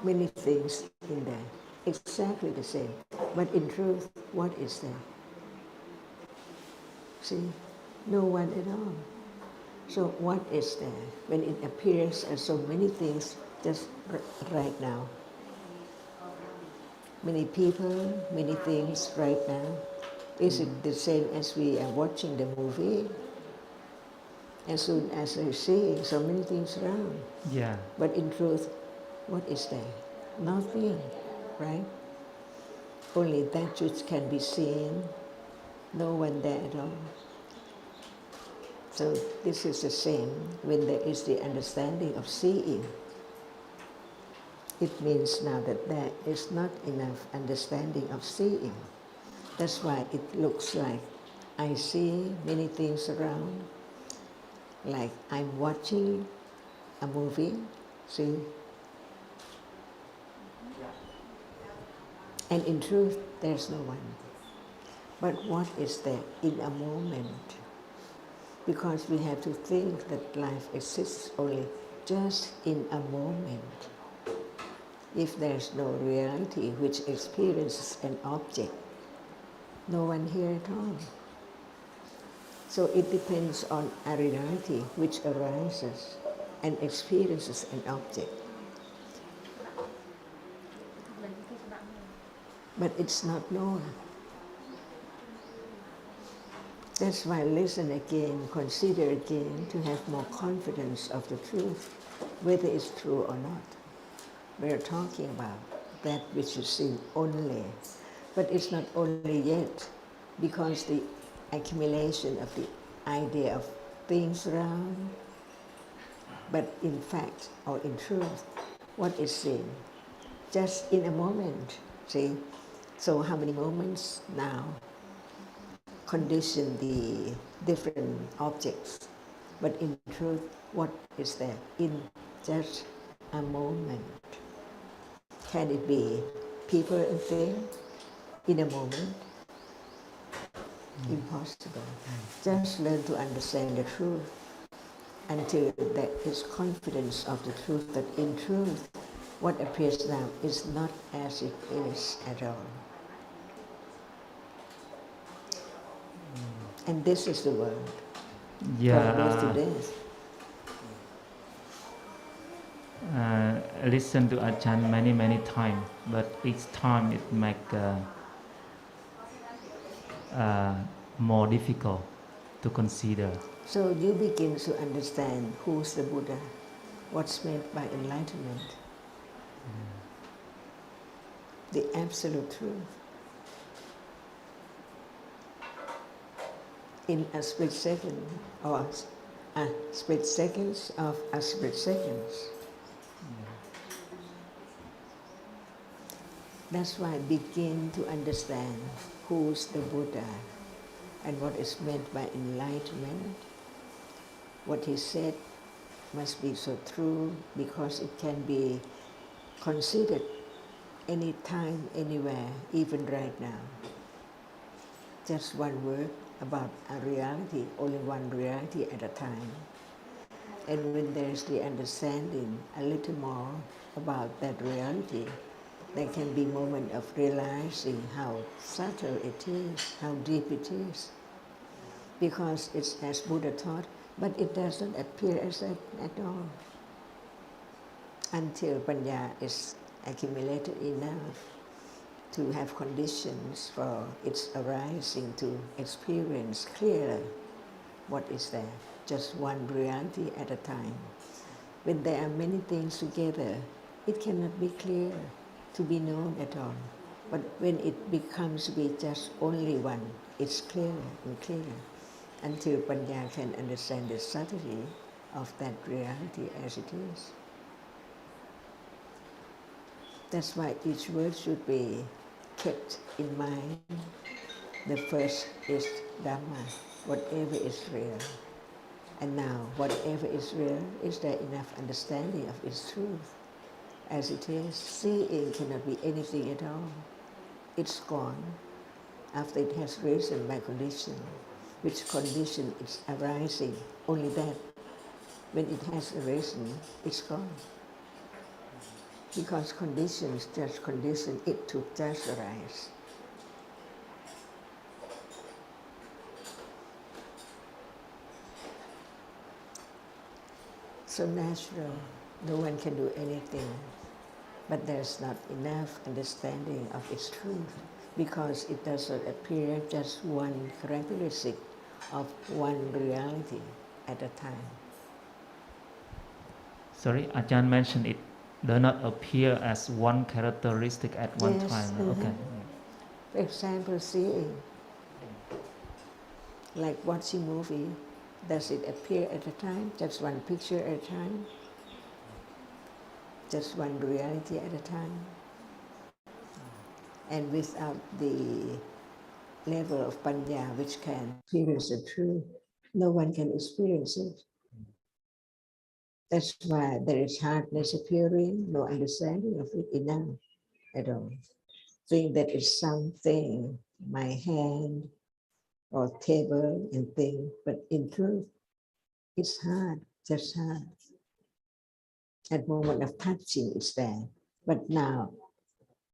many things in there, exactly the same. But in truth, what is there? See, no one at all. So what is there when it appears as so many things just right now? Many people, many things right now. Is it the same as we are watching the movie? As soon as I see so many things around. Yeah. But in truth, what is there? Nothing, right? Only that which can be seen, no one there at all. So this is the same when there is the understanding of seeing. It means now that there is not enough understanding of seeing. That's why it looks like I see many things around, like I'm watching a movie, see? And in truth, there's no one. But what is there in a moment? Because we have to think that life exists only just in a moment. If there's no reality which experiences an object, no one here at all. So it depends on a reality which arises and experiences an object. But it's not known. That's why listen again, consider again to have more confidence of the truth, whether it's true or not. We're talking about that which you see only. But it's not only yet, because the accumulation of the idea of things around, but in fact, or in truth, what is seen? Just in a moment, see? So how many moments now condition the different objects? But in truth, what is there in just a moment? Can it be people and things in a moment? Impossible. Just learn to understand the truth until there is confidence of the truth that in truth, what appears now is not as it is at all. And this is the world, from birth to death. I listen to Ajahn many times, but each time it makes more difficult to consider. So you begin to understand who's the Buddha, what's meant by enlightenment, the absolute truth. In a split second, or a split seconds of a split seconds. That's why begin to understand who's the Buddha and what is meant by enlightenment. What he said must be so true because it can be considered any time, anywhere, even right now. Just one word about a reality, only one reality at a time. And when there's the understanding a little more about that reality, there can be a moment of realizing how subtle it is, how deep it is. Because it's as Buddha taught, but it doesn't appear as that at all. Until Panya is accumulated enough to have conditions for its arising to experience clearly what is there, just one reality at a time. When there are many things together, it cannot be clear to be known at all. But when it becomes to be just only one, it's clearer and clearer until Panya can understand the subtlety of that reality as it is. That's why each word should be kept in mind. The first is Dhamma, whatever is real. And now, whatever is real, is there enough understanding of its truth? As it is, seeing cannot be anything at all. It's gone after it has risen by condition. Which condition is arising? Only that. When it has arisen, it's gone. Because conditions just condition it to just arise. So natural, no one can do anything, but there's not enough understanding of its truth because it doesn't appear just one characteristic of one reality at a time. Sorry, Ajahn mentioned it does not appear as one characteristic at one time. Okay. For example, seeing, like watching movie, does it appear at a time, just one picture at a time, just one reality at a time? And without the level of panya which can experience the truth, no one can experience it. That's why there is hardness appearing, no understanding of it enough at all. Think that it's something, my hand or table and thing, but in truth, it's hard, just hard. At moment of touching, it's there. But now,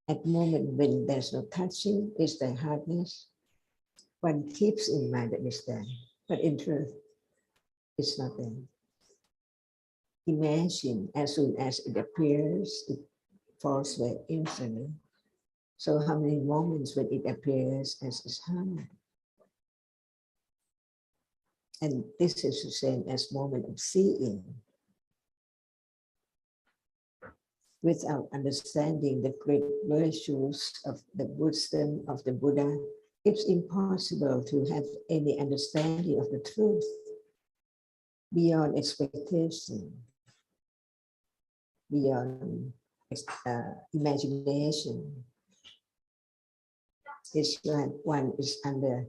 at moment when there's no touching, is there hardness? One keeps in mind that it's there, but in truth, it's not there. Imagine as soon as it appears, it falls away instantly. So how many moments when it appears as is hard? And this is the same as moment of seeing. Without understanding the great virtues of the wisdom of the Buddha, it's impossible to have any understanding of the truth beyond expectation, beyond imagination. It's like one is under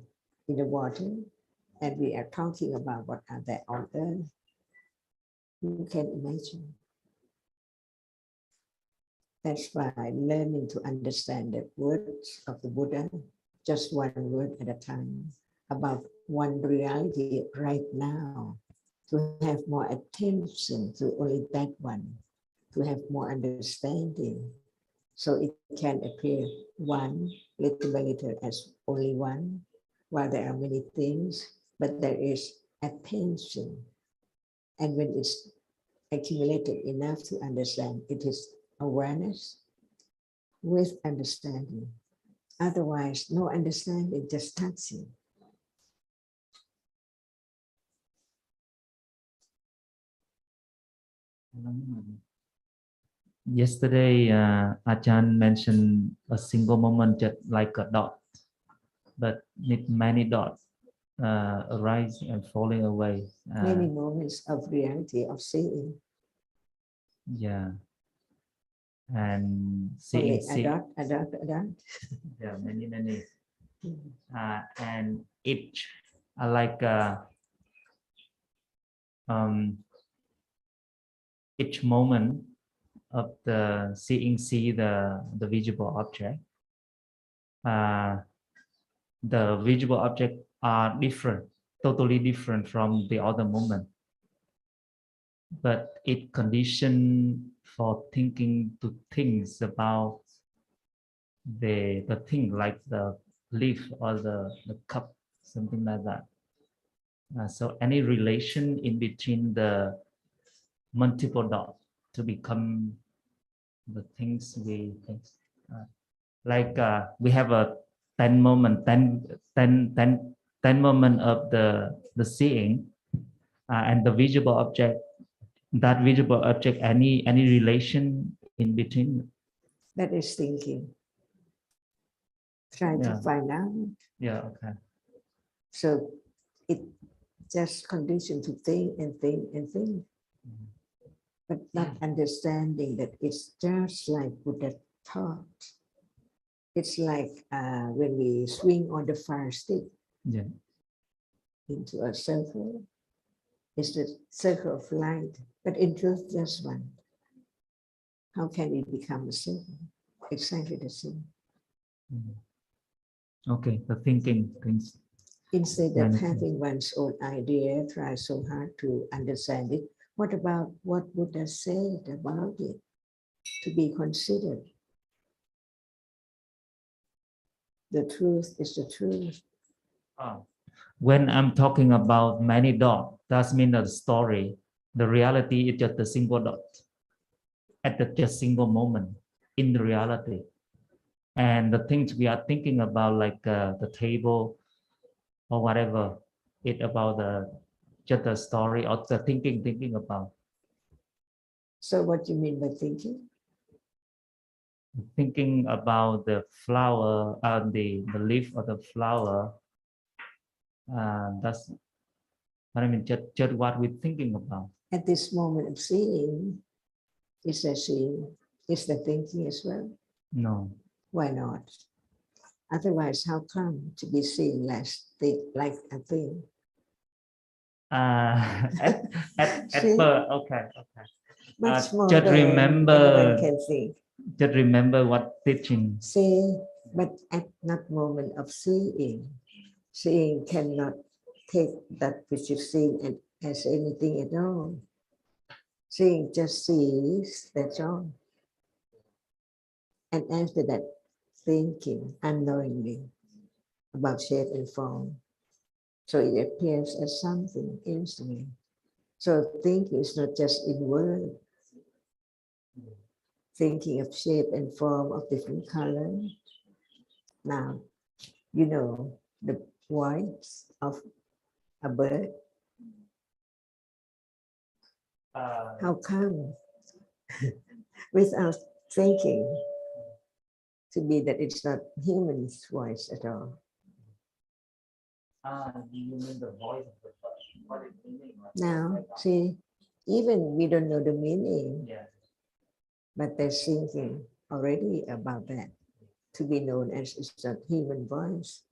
in the water and we are talking about what are there on earth. You can imagine. That's why learning to understand the words of the Buddha, just one word at a time, about one reality right now, to have more attention to only that one, to have more understanding, so it can appear one little by little as only one, while there are many things, but there is attention. And when it's accumulated enough to understand, it is awareness with understanding. Otherwise, no understanding, just touching. Yesterday, Ajahn mentioned a single moment just like a dot, but need many dots arising and falling away. Many moments of reality of seeing. Yeah. And Only seeing. a dot. Yeah, many. And each like each moment of the seeing the visible object. The visible object are different, totally different from the other moment. But it conditioned for thinking to things about the thing like the leaf or the cup, something like that. So any relation in between the multiple dots to become the things we think. Like we have a 10 moment, 10 moment of the seeing and the visible object. That visible object, any relation in between? That is thinking. Try to find out. Yeah, okay. So it just conditioned to think and think and think. But not understanding that it's just like Buddha taught. It's like when we swing on the fire stick into a circle. It's the circle of light, but in truth, just one. How can it become a circle? Exactly the same. Okay, the thinking things. Instead of having one's own idea, try so hard to understand it. What about what Buddha said about it? to be considered. The truth is the truth. When I'm talking about many dots, that means the story. The reality is just a single dot at the just single moment in the reality. And the things we are thinking about, like the table or whatever, it's about just the story or the thinking about. So what do you mean by thinking? Thinking about the flower, the leaf of the flower. That's what I mean. Just what we're thinking about. At this moment of seeing, is there seeing? Is there thinking as well? No. Why not? Otherwise, how come to be seeing like a thing? At See? first, okay. Much more Just than remember. anyone can think. Just remember what teaching. See, but at that moment of seeing, seeing cannot take that which is seen as anything at all. Seeing just sees, that's all. And after that, thinking unknowingly about shape and form. So it appears as something instantly. So thinking is not just in word. Thinking of shape and form of different colors. Now, you know the voice of a bird. How come? Without thinking, to be that it's not human's voice at all. You mean the voice of the bird? What is meaning? Now, see, even we don't know the meaning, Yeah. but they're thinking already about that, to be known as it's not human voice.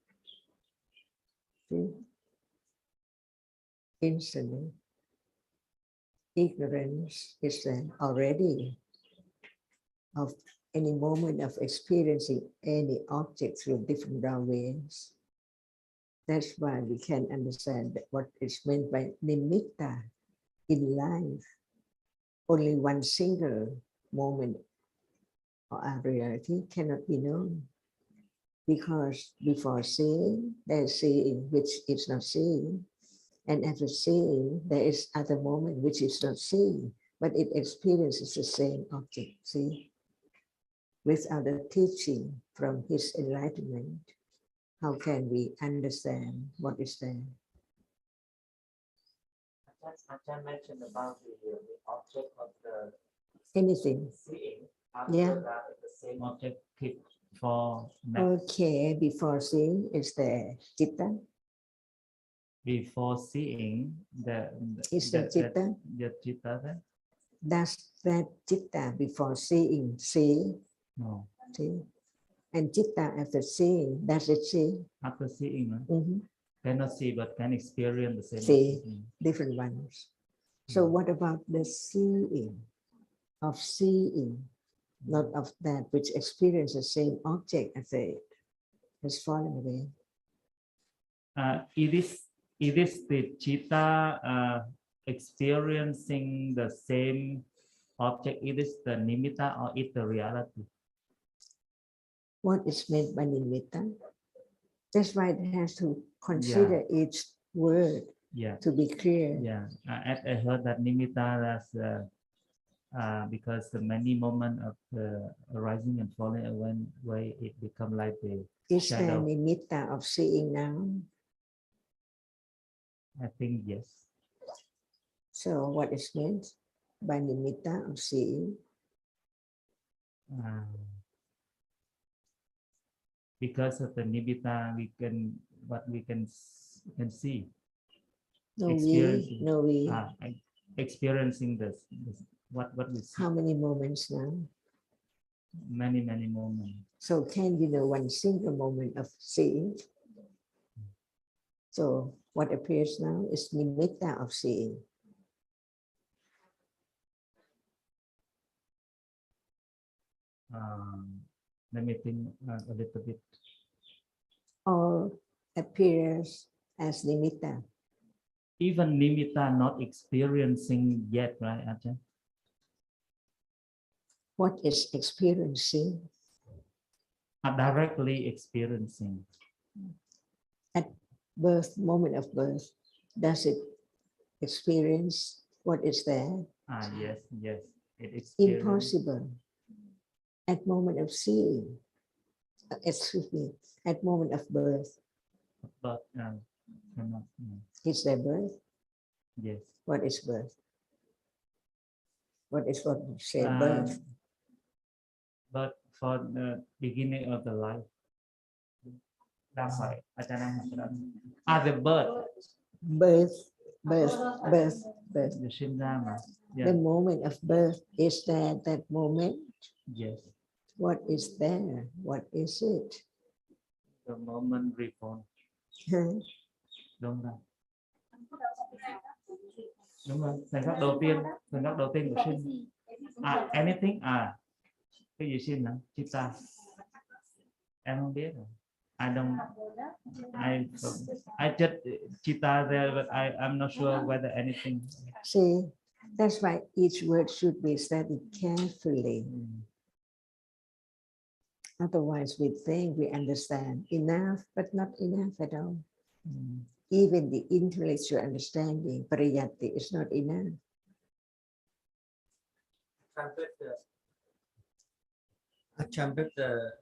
See? Instantly, ignorance is there already of any moment of experiencing any object through different ways. That's why we can understand that what is meant by nimitta in life. Only one single moment or a reality cannot be known. Because before seeing, there is seeing which is not seeing. And after seeing, there is other moment which is not seeing, but it experiences the same object, see? Without a teaching from his enlightenment, how can we understand what is there? I mentioned about the object of the Anything. seeing. Yeah. That the same object keep for. Okay, before seeing is the citta. Before seeing Is the citta? The citta there? Does that citta before seeing see? No. See? And citta after seeing, does it see? After seeing, Mm-hmm. cannot see but can experience the same. See, different ones. So what about the seeing? Of seeing, not of that which experiences the same object as it has fallen away. It is the citta experiencing the same object. It is the nimitta or it the reality. What is meant by nimitta? That's why it has to consider each word to be clear. Yeah, I heard that nimitta that's because the many moments of the rising and falling away, it become like the Is shadow. there nimitta of seeing now? I think yes. So what is meant by nimitta of seeing? Because of the nimitta, we can see. No we. Experiencing this what we see. How many moments now? Many moments. So can you know one single moment of seeing? So what appears now is nimitta of seeing. Let me think a little bit. All appears as nimitta. Even nimitta not experiencing yet, right, Ajahn? What is experiencing? Directly experiencing. At birth, moment of birth, does it experience what is there? Yes, yes. It experiences. Impossible. At moment of seeing, excuse me, at moment of birth. But Is there birth? yes. What is birth? What is what you say birth? But for the beginning of the life. That's right. The birth. Birth. The Intl.Dhamma. Yeah. The moment of birth, is there that moment? Yes. What is there? What is it? The moment reborn. Đúng rồi. Đúng rồi. Khoảnh khắc đầu tiên của sinh. Anything? Cái gì sinh hả? Chitta. Em không biết rồi. I just chitta there, but I'm not sure whether anything. See, that's why each word should be studied carefully. Otherwise, we think we understand enough, but not enough at all. Even the intellectual understanding, pariyatti, is not enough.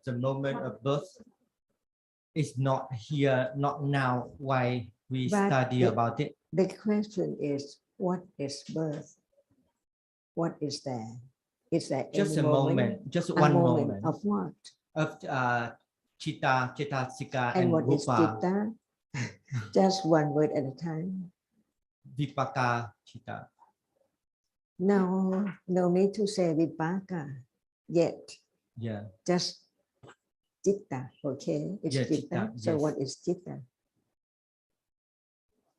The moment of birth is not here, not now. Why we study about it? The question is, what is birth? What is there? Is there Just any a moment, just one moment of what? Of chitta, cettasika, And and what is rupa. chitta? Just one word at a time. Vipaka chitta. No need to say vipaka yet. Yeah. Just chitta, okay? It's chitta. Chitta, So yes. what is chitta?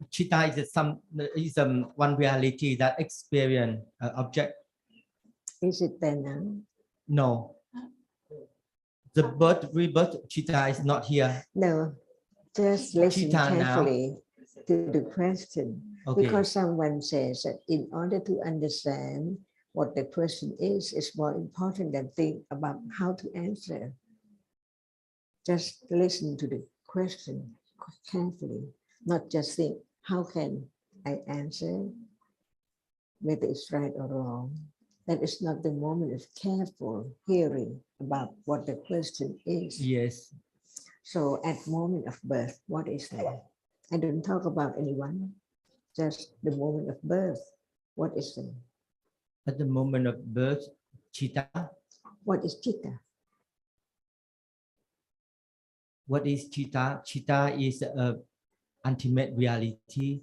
Chitta is one reality that experience object. Is it there now? No. The birth, rebirth, chitta is not here. No, just listen Chitta carefully to the question. Okay. Because someone says that in order to understand what the question is more important than think about how to answer. Just listen to the question carefully, not just think, how can I answer, whether it's right or wrong. That is not the moment of careful hearing about what the question is. Yes. So at moment of birth, what is that? I don't talk about anyone, just the moment of birth. What is that? At the moment of birth, chitta. What is chitta? What is chitta? Chitta is a ultimate reality.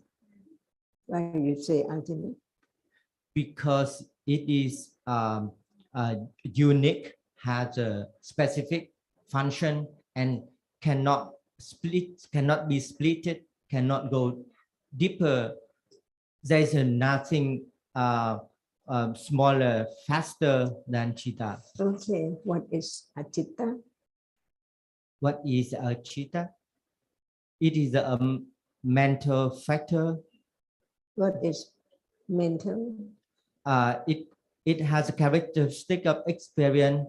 Why you say ultimate? Because it is unique, has a specific function, and cannot be splitted, cannot go deeper. There is nothing smaller, faster than chitta. Okay, what is a chitta? What is a chitta? It is a mental factor. What is mental? It has a characteristic of experience.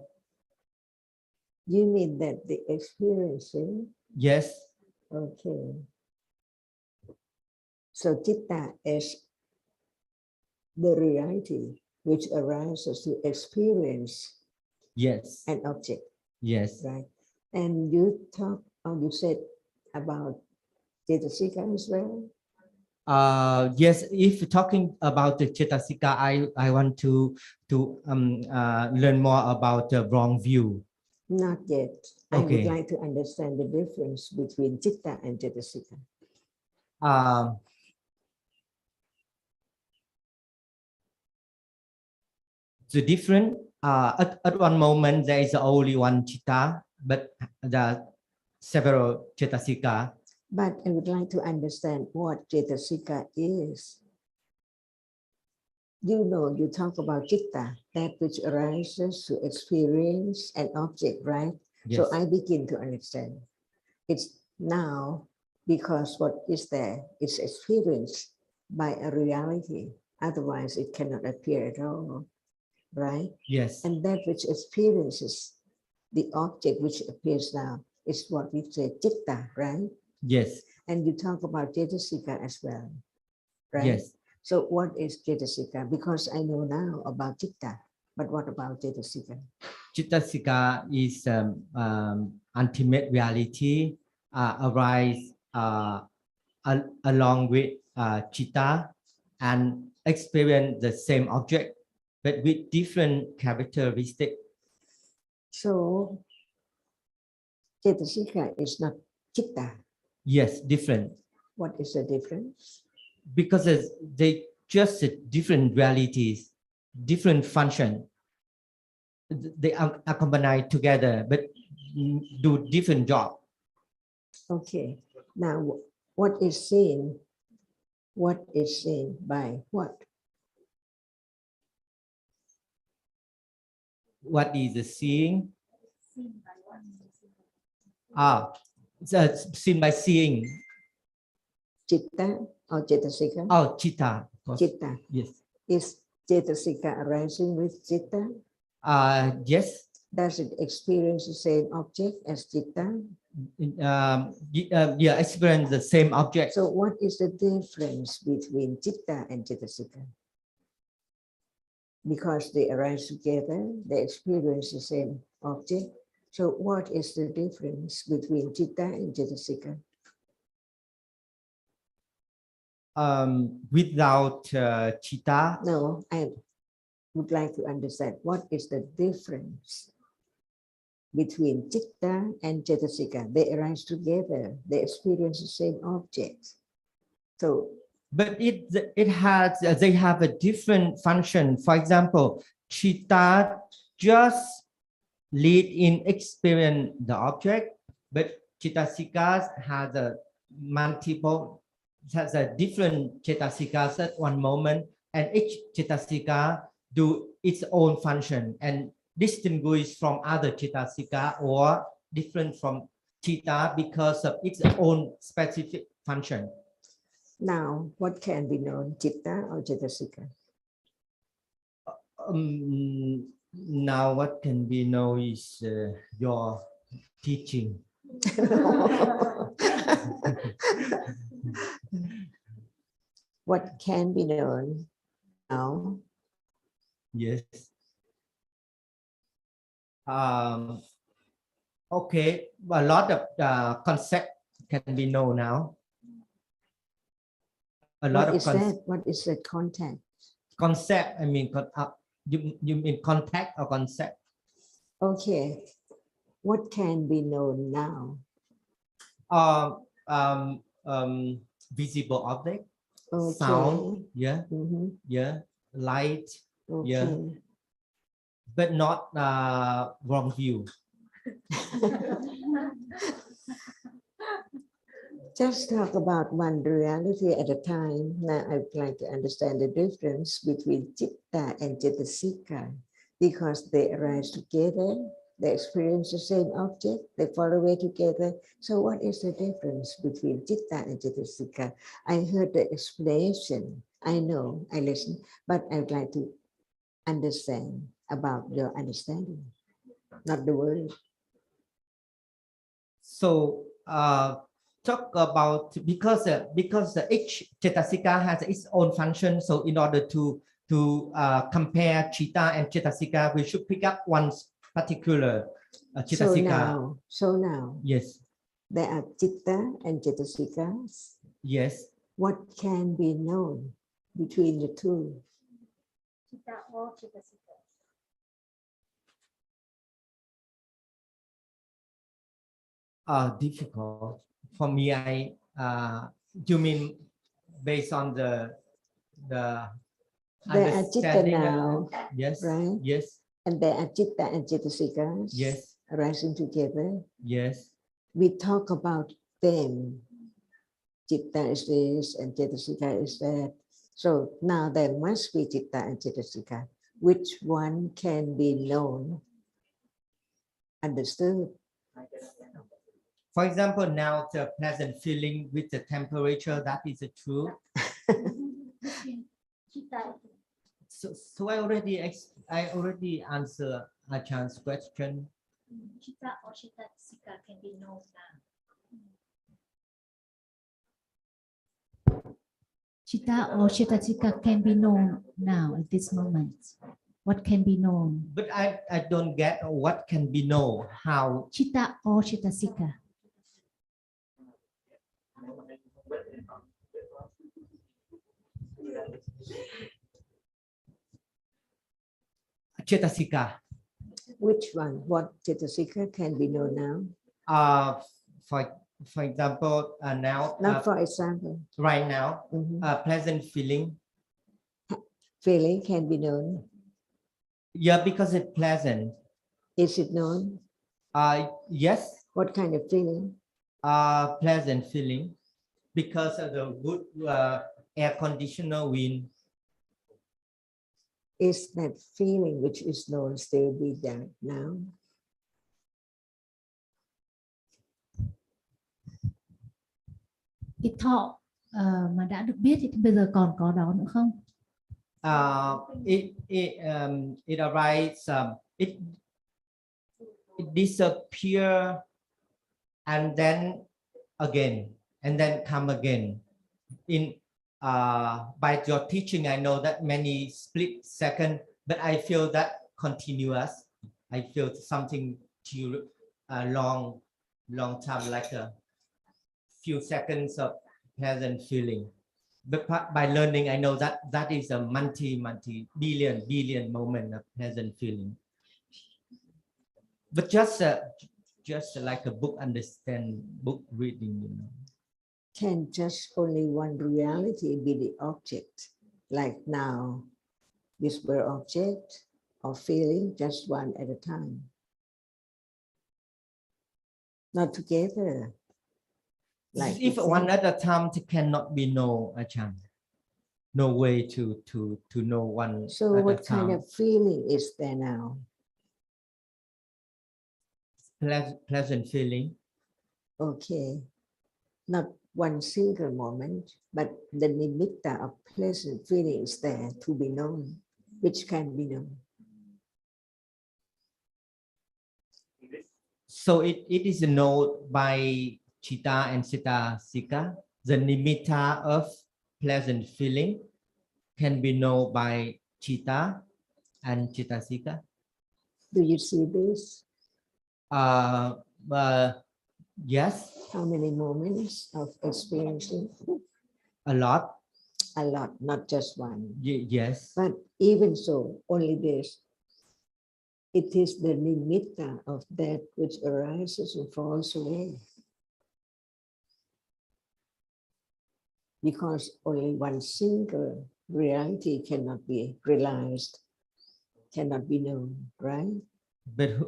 You mean that the experiencing? Yes. Okay. So chitta is the reality which arises to experience. Yes. An object. Yes. Right. And you said about cetasika as well? Yes, if talking about the cetasika, I want to learn more about the wrong view. Not yet. Okay. I would like to understand the difference between chitta and cetasika. The different at one moment there is only one chitta, but there are several cetasika. But I would like to understand what cetasika is. You talk about chitta, that which arises to experience an object, right? Yes. So I begin to understand. It's now because what is there is experienced by a reality. Otherwise, it cannot appear at all. right? Yes. And that which experiences the object which appears now is what we say citta, right? Yes. And you talk about cetasika as well, right? Yes. So what is cetasika? Because I know now about citta, but what about cetasika? Chitasika is ultimate reality arise along with chitta and experience the same object, but with different characteristics. So cetasika is not citta. Yes, different. What is the difference? Because they just different realities, different function. They are accompanied together, but do different job. Okay. Now, what is seen? What is seen by what? What is the seeing? Seen by seeing. Citta or cetasika? Oh, chitta. Citta. Yes. Is cetasika arising with citta? Yes. Does it experience the same object as citta? Yeah, experience the same object. So what is the difference between citta and cetasika? Because they arise together, they experience the same object. So what is the difference between citta and cetasika? Without chitta. No, I would like to understand what is the difference between citta and cetasika. They arise together, they experience the same object. So, But it has they have a different function. For example, chitta just lead in experience the object, but cetasikas has a multiple, has a different cetasikas at one moment, and each cetasika do its own function and distinguish from other cetasika or different from citta because of its own specific function. now what can be known, citta or cetasika? Now what can be known is your teaching. What can be known now? Yes. Okay, a lot of concept can be known now. A lot What of is that? What is the content? concept. I mean, you mean contact or concept? Okay. What can be known now? Visible object, Okay. sound, yeah, Mm-hmm. yeah, light, Okay. yeah, but not wrong view. Just talk about one reality at a time. Now I'd like to understand the difference between citta and cetasika, because they arise together, they experience the same object, they fall away together. So what is the difference between citta and cetasika? I heard the explanation. I know, I listen, but I'd like to understand about your understanding, not the word. So talk about because each cetasika has its own function. So in order to compare citta and cetasika, we should pick up one particular cetasika. So now, Yes. there are citta and cetasikas. Yes. What can be known between the two? Citta or cetasika. Difficult for me. You mean based on the There are citta understanding? now, Yes. right? Yes. And there are citta and cetasikas. Yes. Arising together. Yes. We talk about them. Citta is this and cetasika is that. So now there must be citta and cetasika. Which one can be known, understood? For example, now the pleasant feeling with the temperature, that is true. Citta. So I already answered Achan's question. Chitta or Chittasika can be known now. Chitta or Chittasika can be known now at this moment. What can be known? But I don't get what can be known. How? Chitta or Chittasika. Chetasika. Which one? What Chitasika can be known now? For example, now. Not for example. Right now, Mhm. pleasant feeling. Feeling can be known. Yeah, because it's pleasant. Is it known? Yes. What kind of feeling? Pleasant feeling, because of the good air conditioner wind. Is that feeling which is known still be there now? Cái thọ mà đã được biết thì bây giờ còn có đó nữa không? It arises. It disappear, and then again, and then come again. By your teaching, I know that many split second, but I feel that continuous. I feel something to long time, like a few seconds of pleasant feeling. But by learning, I know that is a billion moment of pleasant feeling. But just like a book reading, you know. Can just only one reality be the object? Like now, this were object or feeling, just one at a time. Not together. Like if one at a time, it cannot be no Achan. No way to know one. So what kind of feeling is there now? Pleasant feeling. Okay. Not one single moment, but the nimitta of pleasant feeling is there to be known, which can be known. So it is known by Chitta and Chittasika. The nimitta of pleasant feeling can be known by Chitta and Chittasika. Do you see this? Yes. How many moments of experiencing? A lot. A lot, not just one. Yes. But even so, only this. It is the nimitta of that which arises and falls away. Because only one single reality cannot be realized, cannot be known, right? But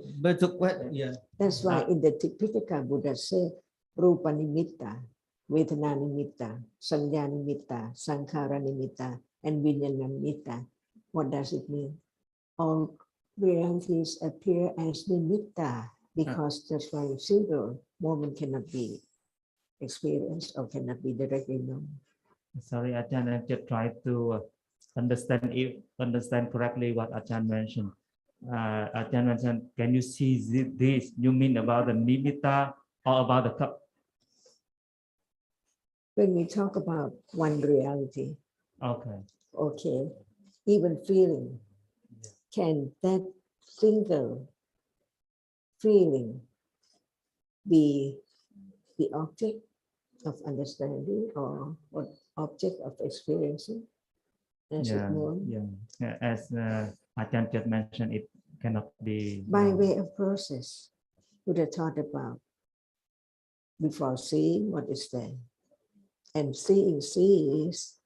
what? Yeah. That's why in the Tipitaka Buddha said, Rupa nimitta, Vedana nimitta, Sanya nimitta, Sankhara nimitta, and Vijnana nimitta. What does it mean? All realities appear as nimitta because just one single moment cannot be experienced or cannot be directly known. Sorry, Ajahn, I just try to understand correctly what Ajahn mentioned. Ajahn mentioned, can you see this? You mean about the nimitta or about the cup? When we talk about one reality, okay, even feeling, can that single feeling be the object of understanding or what object of experiencing? As Ajahn just mentioned, it cannot be. By way of process, Buddha taught about before seeing what is there. And seeing sees,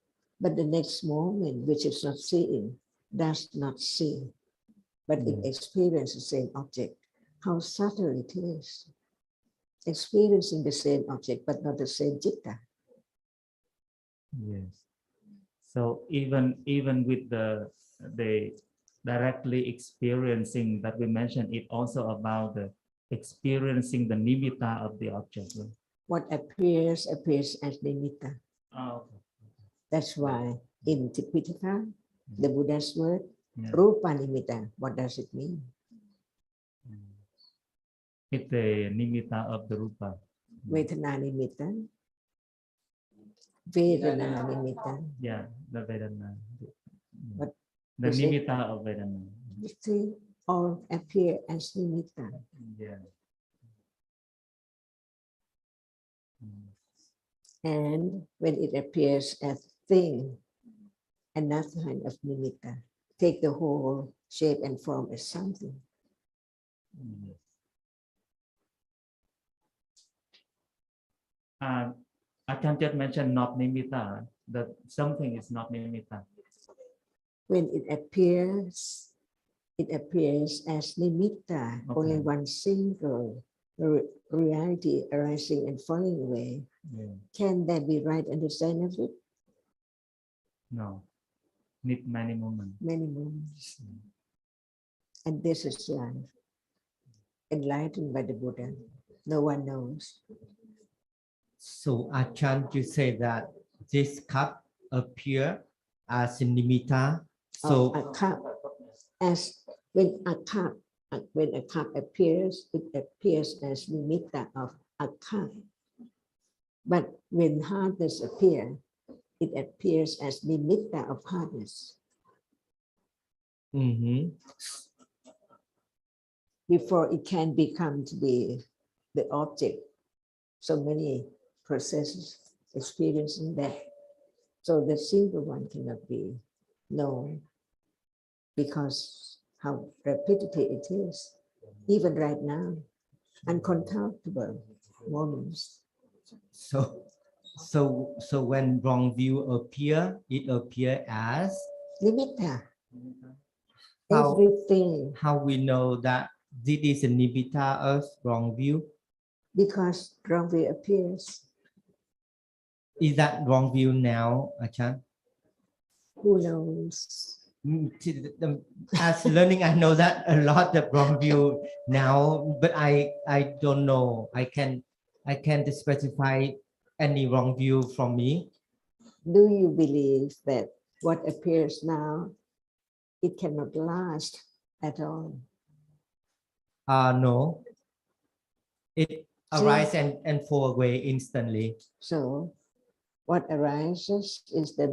but the next moment, which is not seeing, does not see, but it experiences the same object. How subtle it is. Experiencing the same object, but not the same citta. Yes. So even with the directly experiencing that we mentioned, it also about the experiencing the nimitta of the object. What appears as nimitta. Oh, okay. That's why in Tipitaka, The Buddha's word, Yeah. Rupa Nimitta, what does it mean? It's the nimitta of the rupa. Vedana Nimitta, Vedana Nimitta. Yeah, the Vedana. What The is it? nimitta of Vedana. You see, all appear as Nimitta. Yeah. And when it appears as thing, another kind of Nimitta, take the whole shape and form as something. I can just mention not nimitta, that something is not nimitta. When it appears as Nimitta, only one single reality arising and falling away. Yeah. Can that be right understanding of it? No, need many moments. Many moments. And this is life, enlightened by the Buddha. No one knows. So Ajahn, you say that this cup appear as a nimitta. So A cup, as when a cup appears, it appears as nimitta of a cup. But when hardness appears, it appears as nimitta of hardness. Before it can become to be the object. So many processes, experiencing that. So the single one cannot be known because how repetitive it is, even right now, uncountable moments. So when wrong view appear, it appear as Nimitta. How- Everything, how we know that this is a nimitta of wrong view. because wrong view appears. Is that wrong view now, Ajahn? Who knows? As learning, I know that a lot of wrong view now, but I don't know. I can't specify any wrong view from me. Do you believe that what appears now, it cannot last at all? No. It arises and fall away instantly. So what arises is the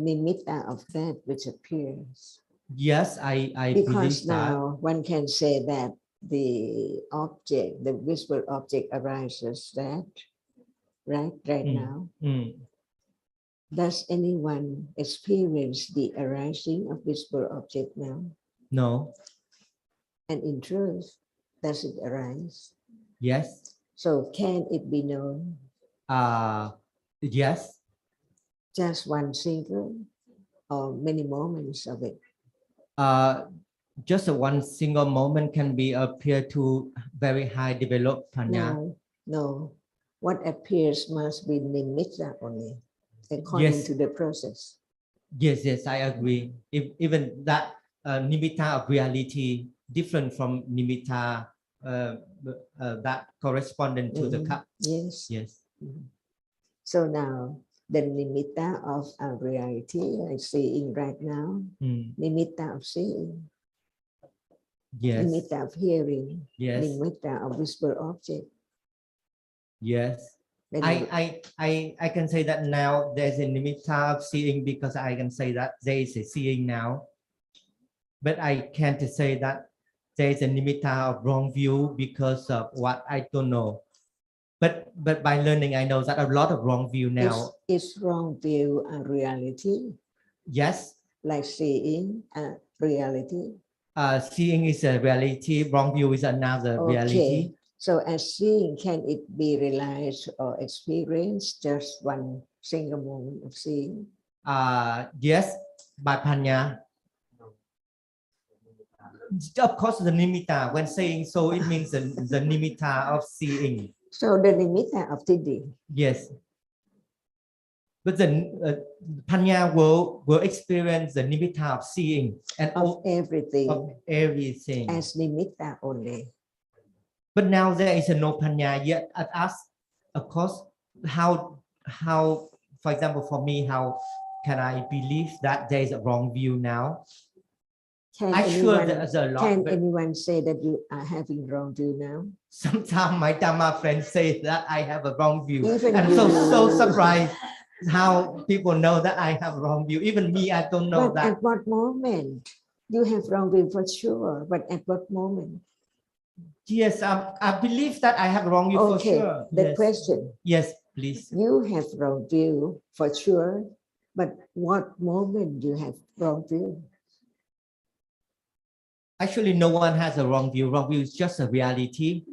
nimitta of that which appears. Yes, I Because believe that. now one can say that the object, the visible object arises that, right now. Does anyone experience the arising of visible object now? No. And in truth, does it arise? Yes. So can it be known? Yes. Just one single or many moments of it? Just one single moment can be appear to very high developed panya. No. What appears must be nimitta only, according to the process. Yes, I agree. Even that nimitta of reality different from nimitta that correspondent to the cup. Yes. Yes. So now the nimitta of our reality, like seeing right now, nimitta of seeing, Yes. nimitta of hearing, Yes. nimitta of visible object. Yes. I can say that now there's a nimitta of seeing because I can say that there is a seeing now. But I can't say that there is a nimitta of wrong view because of what I don't know. But by learning, I know that a lot of wrong view now. Is wrong view a reality? Yes. Like seeing a reality? Seeing is a reality, wrong view is another reality. So as seeing, can it be realized or experienced just one single moment of seeing? Yes, by panya. Of course, the nimitta. When saying so, it means the nimitta of seeing. So the nimitta of thinking. Yes. But the panya will experience the nimitta of seeing and of everything. Of everything. As nimitta only. But now there is no panya yet at us. Of course, how, for example, for me, how can I believe that there is a wrong view now? Can I'm sure anyone, there's a lot, can but anyone say that you are having wrong view now? sometimes my Dhamma friends say that I have a wrong view. Even I'm you. so surprised how people know that I have a wrong view. Even me, I don't know But that. at what moment? You have wrong view for sure, but at what moment? Yes, I believe that I have a wrong view for Okay, sure. the Yes. question, Yes, please. you have wrong view for sure, but what moment you have wrong view? Actually, no one has a wrong view. Wrong view is just a reality.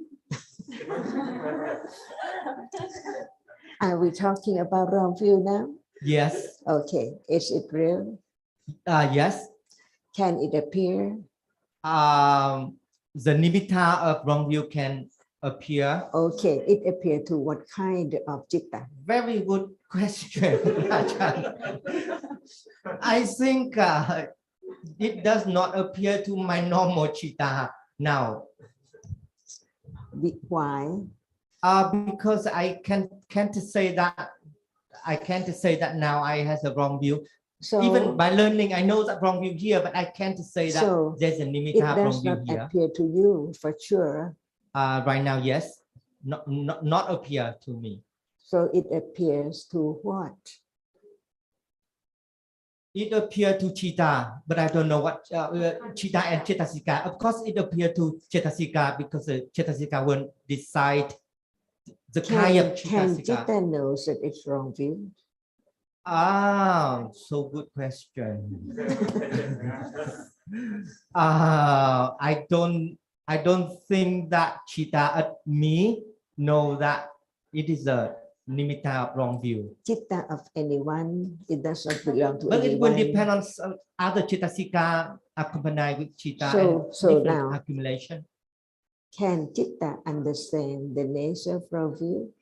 Are we talking about wrong view now? Yes. Okay, is it real? Yes. Can it appear? The nimitta of wrong view can appear. Okay, it appear to what kind of citta? Very good question, Ajahn. I think it does not appear to my normal chitta now. Why? Because I can't say that now I has a wrong view. So Even by learning, I know that wrong view here, but I can't say that So, there's a it nimitta wrong does view not here. appear to you for sure. Right now, yes, not appear to me. So it appears to what? It appear to chitta, but I don't know what chitta and cetasika. Of course, it appear to cetasika because the cetasika will decide the kind of Can cetasika. citta knows that it's wrong view? So good question. I don't think that chitta at me know that it is a nimitta of wrong view. Citta of anyone, it does not belong to But anyone. it will depend on some other cittasika accompanied with chitta So and different now, accumulation. can citta understand the nature of wrong view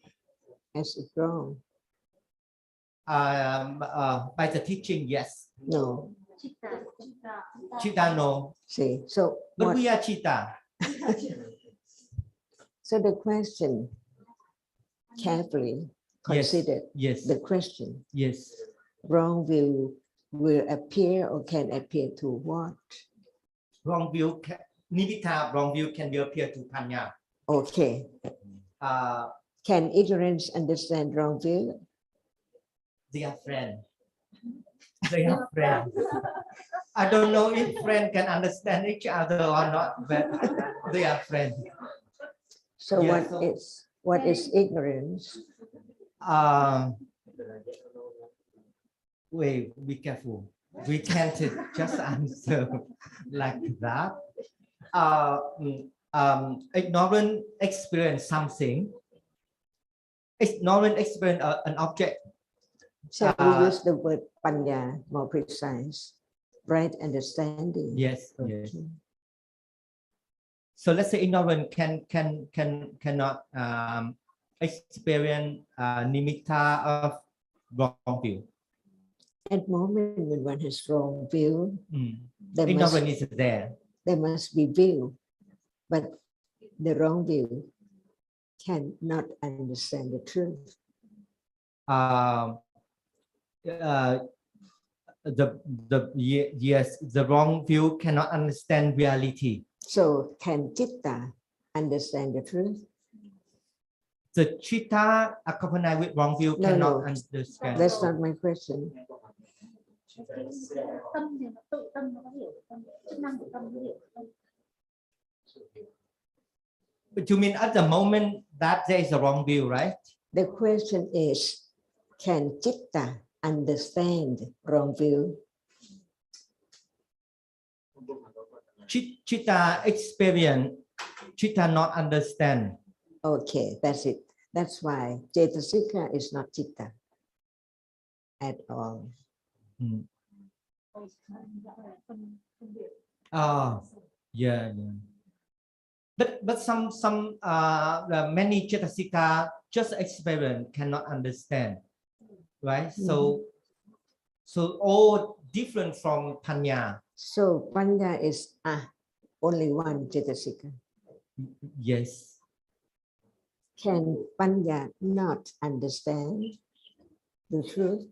as it's wrong? By the teaching, yes. No. Chitta, no. See, so But what? we are chitta. So the question, carefully consider Yes. the question. Yes. Wrong view will appear or can appear to what? Wrong view, nimitta wrong view can be appear to panya. Okay. Can ignorance understand wrong view? They are friends. They are friends. I don't know if friends can understand each other or not, but they are friends. So Yeah, what is ignorance? Wait, be careful. We can't just answer like that. Ignorant experience something. Ignorant experience an object. Shall we use the word panya more precise? Right understanding. Yes. Okay. Yes. So let's say ignorant cannot experience nimitta of wrong view. At moment when one has wrong view, Ignorance is there. There must be view, but the wrong view cannot understand the truth. The wrong view cannot understand reality. So can citta understand the truth? The chitta accompanied with wrong view cannot understand. That's not my question. But you mean at the moment that there is a wrong view, right? The question is, can citta understand wrong view? Chitta experience, chitta not understand. Okay, that's it. That's why cetasika is not citta at all. Yeah. But some many cetasika just experience cannot understand, right? So all different from panya. So panya is only one cetasika. Yes. Can panya not understand the truth?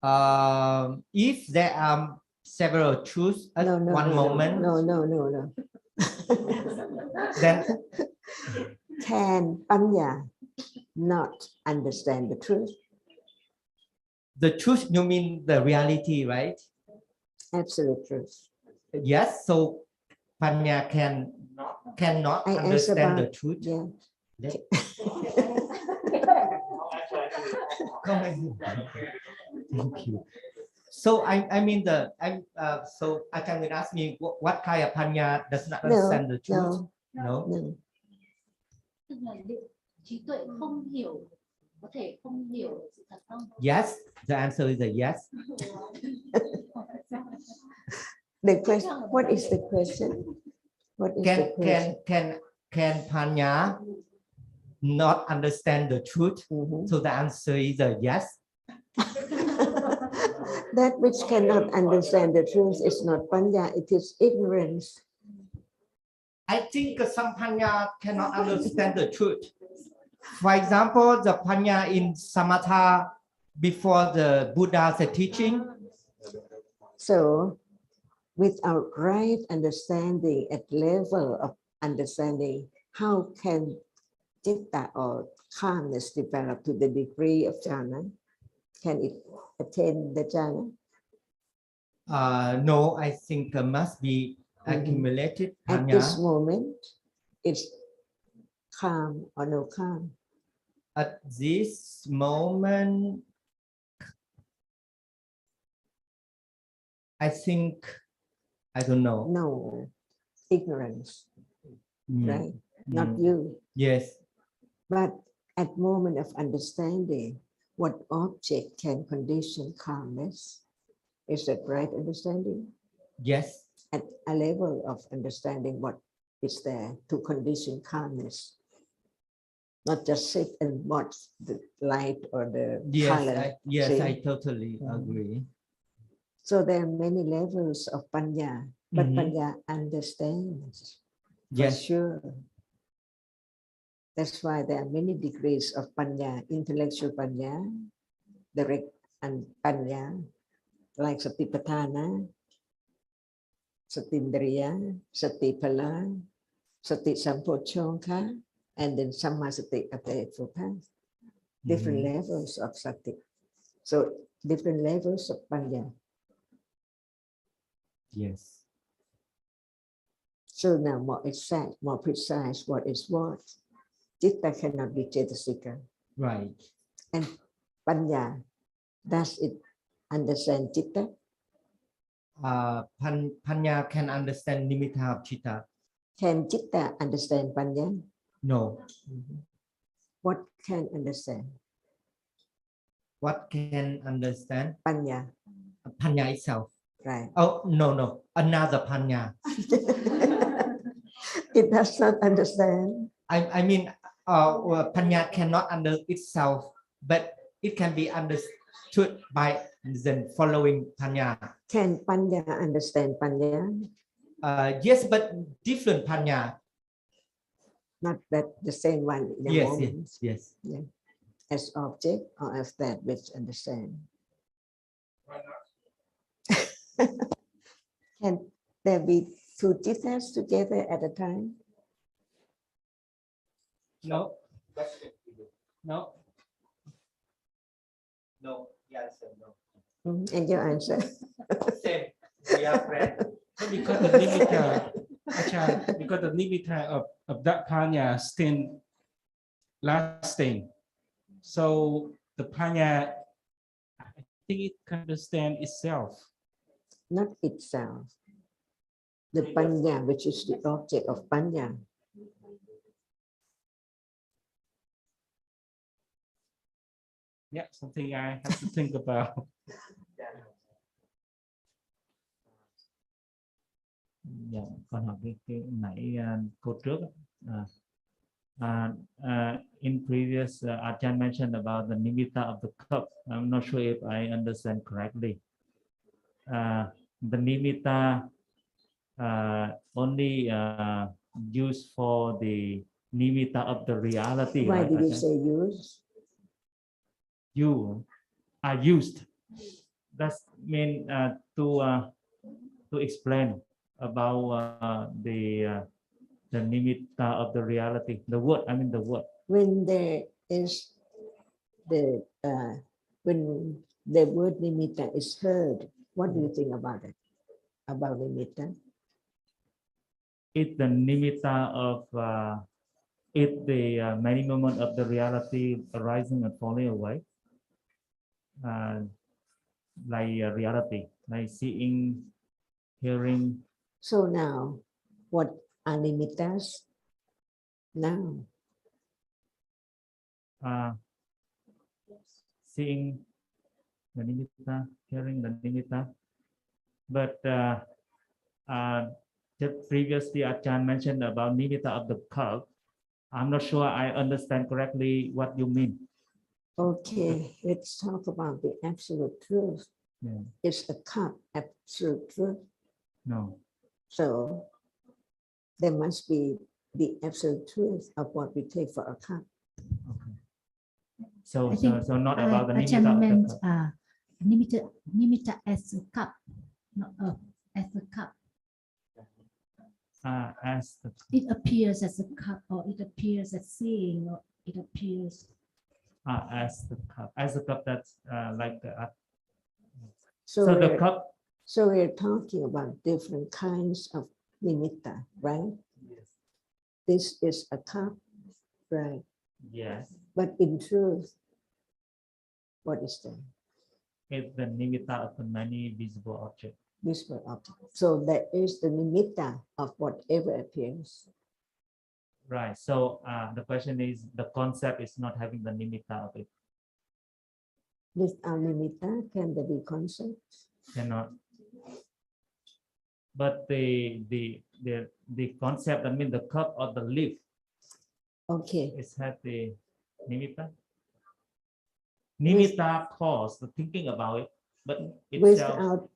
If there are several truths at No, no, one no, moment, no, no, no, no. then Can Panya not understand the truth? the truth, you mean the reality, right? Absolute truth. Yes, so Panya cannot I asked understand the about, truth. yeah. Let- Come on. Thank you. So I mean so Ajahn will ask me what kind of Panya does not understand the truth? No. No. Tức là trí tuệ không hiểu, có thể không hiểu sự thật không? Yes, the answer is a yes. The question, what is the question? What is the question? Can Panya not understand the truth? So the answer is a yes. That which cannot understand the truth is not Panya, it is ignorance. I think some Panya cannot understand the truth. For example, the Panya in Samatha before the Buddha's teaching. So, without right understanding at level of understanding, how can citta or calmness develop to the degree of jhana? Can it attain the jhana? No, I think must be accumulated At Panya. this moment, it's calm or no calm? At this moment, I think, I don't know. No, ignorance, right? Not you. Yes. But at moment of understanding, what object can condition calmness? Is that right understanding? Yes. At a level of understanding what is there to condition calmness. Not just sit and watch the light or the color. Yes, I totally agree. So there are many levels of Panya, but Panya understands. Yes, sure. That's why there are many degrees of Panya, intellectual Panya, direct and Panya, like Satipatthana, Satindriya, Satipala, Sati Sampocchonka, and then Sammasati Apefupa. Different levels of Sati. So different levels of Panya. Yes. So now more exact, more precise, what is what? Citta cannot be Cetasika. Right. And Panya, does it understand Citta? Panya can understand nimitta of Chitta. Can Citta understand Panya? No. What can understand? What can understand? Panya. Panya itself. Right. Oh, no. Another Panya. It does not understand. I mean, Panya cannot understand itself, but it can be understood by the following Panya. Can Panya understand Panya? Yes, but different Panya. Not that the same one in a Yes, moment. yes. Yeah. As object or as that which understand. Can there be two Cittas together at a time? No. No. No. Yes and no. And your answer? Same. We are friends. Because the nimitta, because the nimitta of that panya still lasting. So the panya, I think it can understand itself. Not itself. The Panya, which is the object of Panya. Yeah, something I have to think about. Dạ, con hỏi cái nãy câu trước. In previous, Ajahn mentioned about the nimitta of the cup. I'm not sure if I understand correctly. The nimitta only used for the nimitta of the reality. Why right, did you Ajahn? say use? You are used. That's mean to explain about the nimitta of the reality. The word, I mean the word. When there is the when the word nimitta is heard, what do you think about it? About nimitta? It's the nimitta of it's the many moments of the reality arising and falling away. Like reality, like seeing, hearing. So now, what are nimittas now? Seeing the nimitta, hearing the nimitta. But just previously, Achan mentioned about nimitta of the cup. I'm not sure I understand correctly what you mean. Okay, let's talk about the absolute truth. Yeah. Is a cup absolute truth? No. So there must be the absolute truth of what we take for a cup. Okay. So I think so not about the Ajahn nimitta of the meant cup. nimitta as a cup, not as a cup. As the, It appears as a cup, or it appears as seeing, or it appears. as the cup that's like the So, so the we're, cup. so we're talking about different kinds of nimitta, right? Yes. This is a cup, right? Yes. But in truth, what is that? It's the nimitta of the many visible objects. Visible object. So that is the nimitta of whatever appears. Right. So the question is, the concept is not having the nimitta of it. Without nimitta, can there be concepts? Cannot. But the concept, I mean the cup or the leaf, Okay. is had the nimitta. Nimitta cause the thinking about it, but itself Without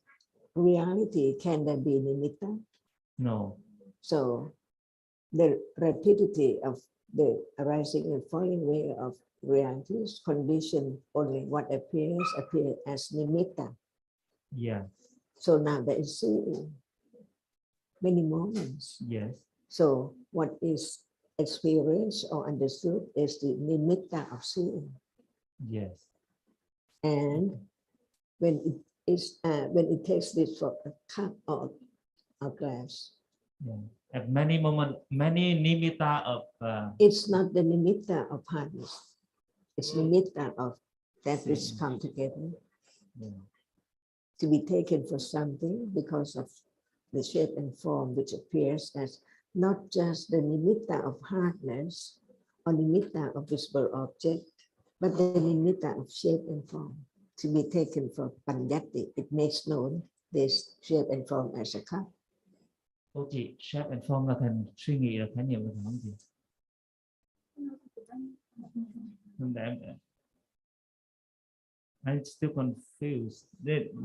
reality, can there be nimitta? no. So the rapidity of the arising and falling away of realities condition only what appears as nimitta. Yeah. So now there is seeing many moments. Yes. So what is experienced or understood is the nimitta of seeing. Yes. And when it takes this for a cup or a glass, Yeah. At many moments, many nimitta of it's not the nimitta of hardness. It's nimitta of that which seeing. come together Yeah. to be taken for something because of the shape and form which appears as not just the nimitta of hardness or nimitta of visible object, but the nimitta of shape and form to be taken for panyati. It makes known this shape and form as a cup. Cô chị, shape and form là thành suy nghĩ là khái niệm là thành gì? Không, để em I'm still confused.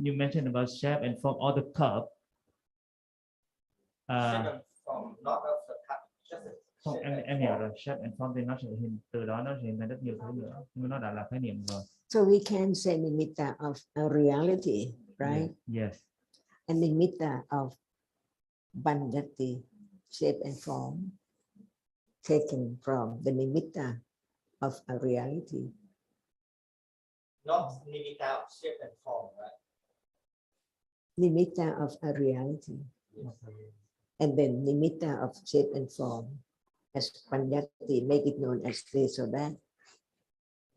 You mentioned about shape and form or the cup. Not of the cup, just a Không, em hiểu rồi. Shape and form thì nó sẽ hình từ đó nó sẽ hình thành rất nhiều thứ nữa, nhưng nó đã là khái niệm rồi. So we can say nimitta of a reality, right? Yes. And nimitta of bandhati, shape and form, taken from the nimitta of a reality. not nimitta of shape and form, right? Nimitta of a reality. And then nimitta of shape and form as panyati, make it known as this or that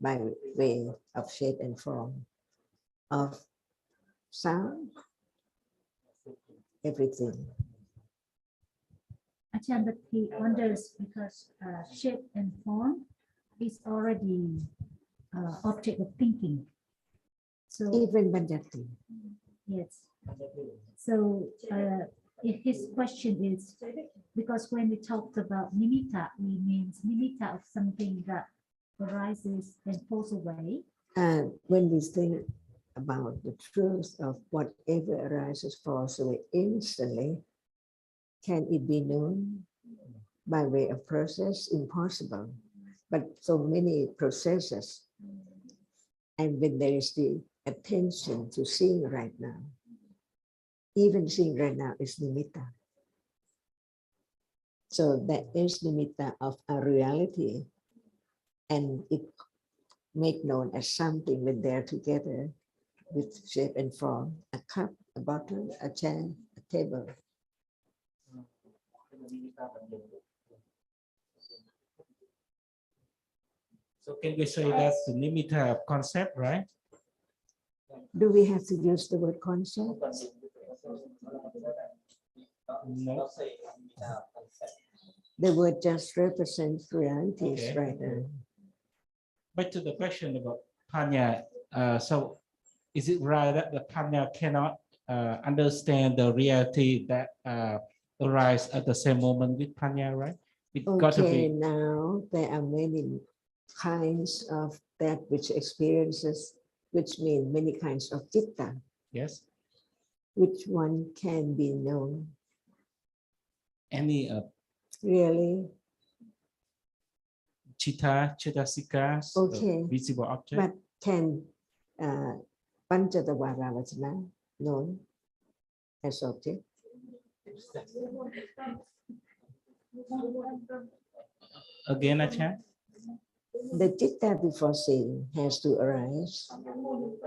by way of shape and form of sound, everything. Ajahn, but he wonders because shape and form is already object of thinking. So Even panyati. yes. So his question is, because when we talked about nimitta, we mean nimitta of something that arises and falls away. And when we think about the truth of whatever arises, falls away instantly, can it be known by way of process? Impossible. But so many processes. And when there is the attention to seeing right now. Even seeing right now is nimitta. So that is nimitta of a reality, and it make known as something when they're together with shape and form, a cup, a bottle, a chair, a table. So can we say that's the nimitta concept, right? Do we have to use the word concept? No. The word just represents realities Okay. right now. Back to the question about panya. So is it right that the panya cannot understand the reality that arise at the same moment with panya, right? It got to Okay, be, now there are many kinds of that which experiences, which mean many kinds of citta. yes, Which one can be known? any Really? chitta, chittasikas, Okay. visible object. But can Panchadavara Vachana known as object? Again, Achan? The citta before seeing has to arise.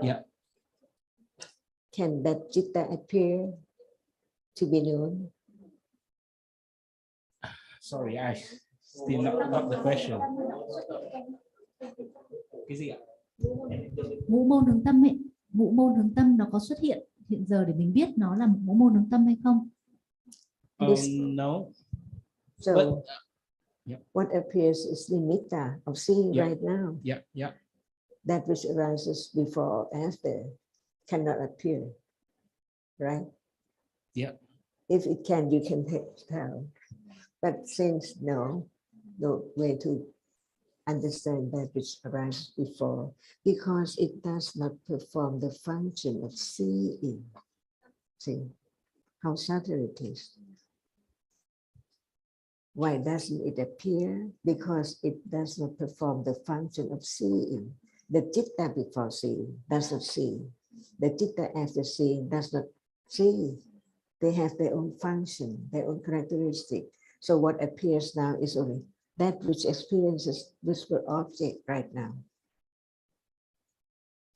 Yeah. Can that citta appear to be known? Sorry, I still not got the question. Cái gì ạ? Ngũ môn hướng tâm ấy, ngũ môn hướng tâm nó có xuất hiện hiện giờ để mình biết nó là một ngũ môn hướng tâm hay không? No. So But, yeah. what appears is nimitta of seeing Yeah. right now. Yeah, yeah. That which arises before or after cannot appear, right? Yeah. If it can, you can tell. But since no way to understand that which arises before, because it does not perform the function of seeing. See how subtle it is. Why doesn't it appear? Because it does not perform the function of seeing. The citta before seeing does not see. The citta after seeing does not see. They have their own function, their own characteristic. So what appears now is only that which experiences visible object right now,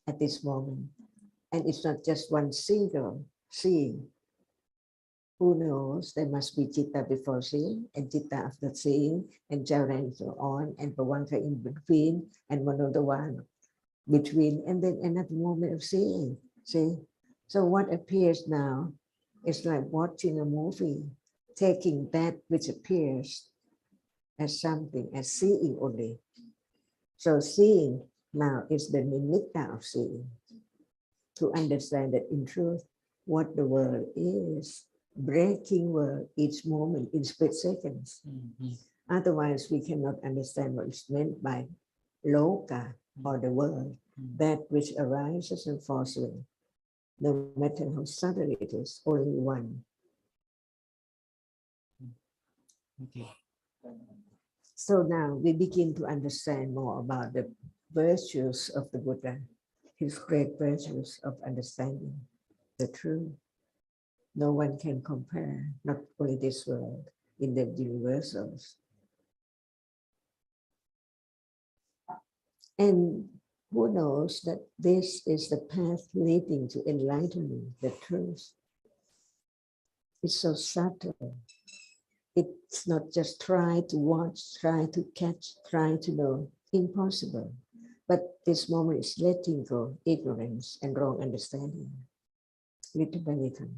at this moment. And it's not just one single seeing. Who knows? There must be citta before seeing and citta after seeing and jhana and so on, and bhavanka in between, and one of the one between, and then another moment of seeing. See? So what appears now is like watching a movie, taking that which appears as something, as seeing only. So seeing now is the nimitta of seeing. To understand that in truth, what the world is, breaking world each moment in split seconds. Mm-hmm. Otherwise, we cannot understand what is meant by loka or the world, that which arises and falls away. No matter how subtle it is, only one. Okay. So now we begin to understand more about the virtues of the Buddha, his great virtues of understanding the truth. No one can compare, not only this world, in the universals. And who knows that this is the path leading to enlightenment, the truth. It's so subtle. It's not just try to watch, try to catch, try to know. Impossible. But this moment is letting go ignorance and wrong understanding, little by little.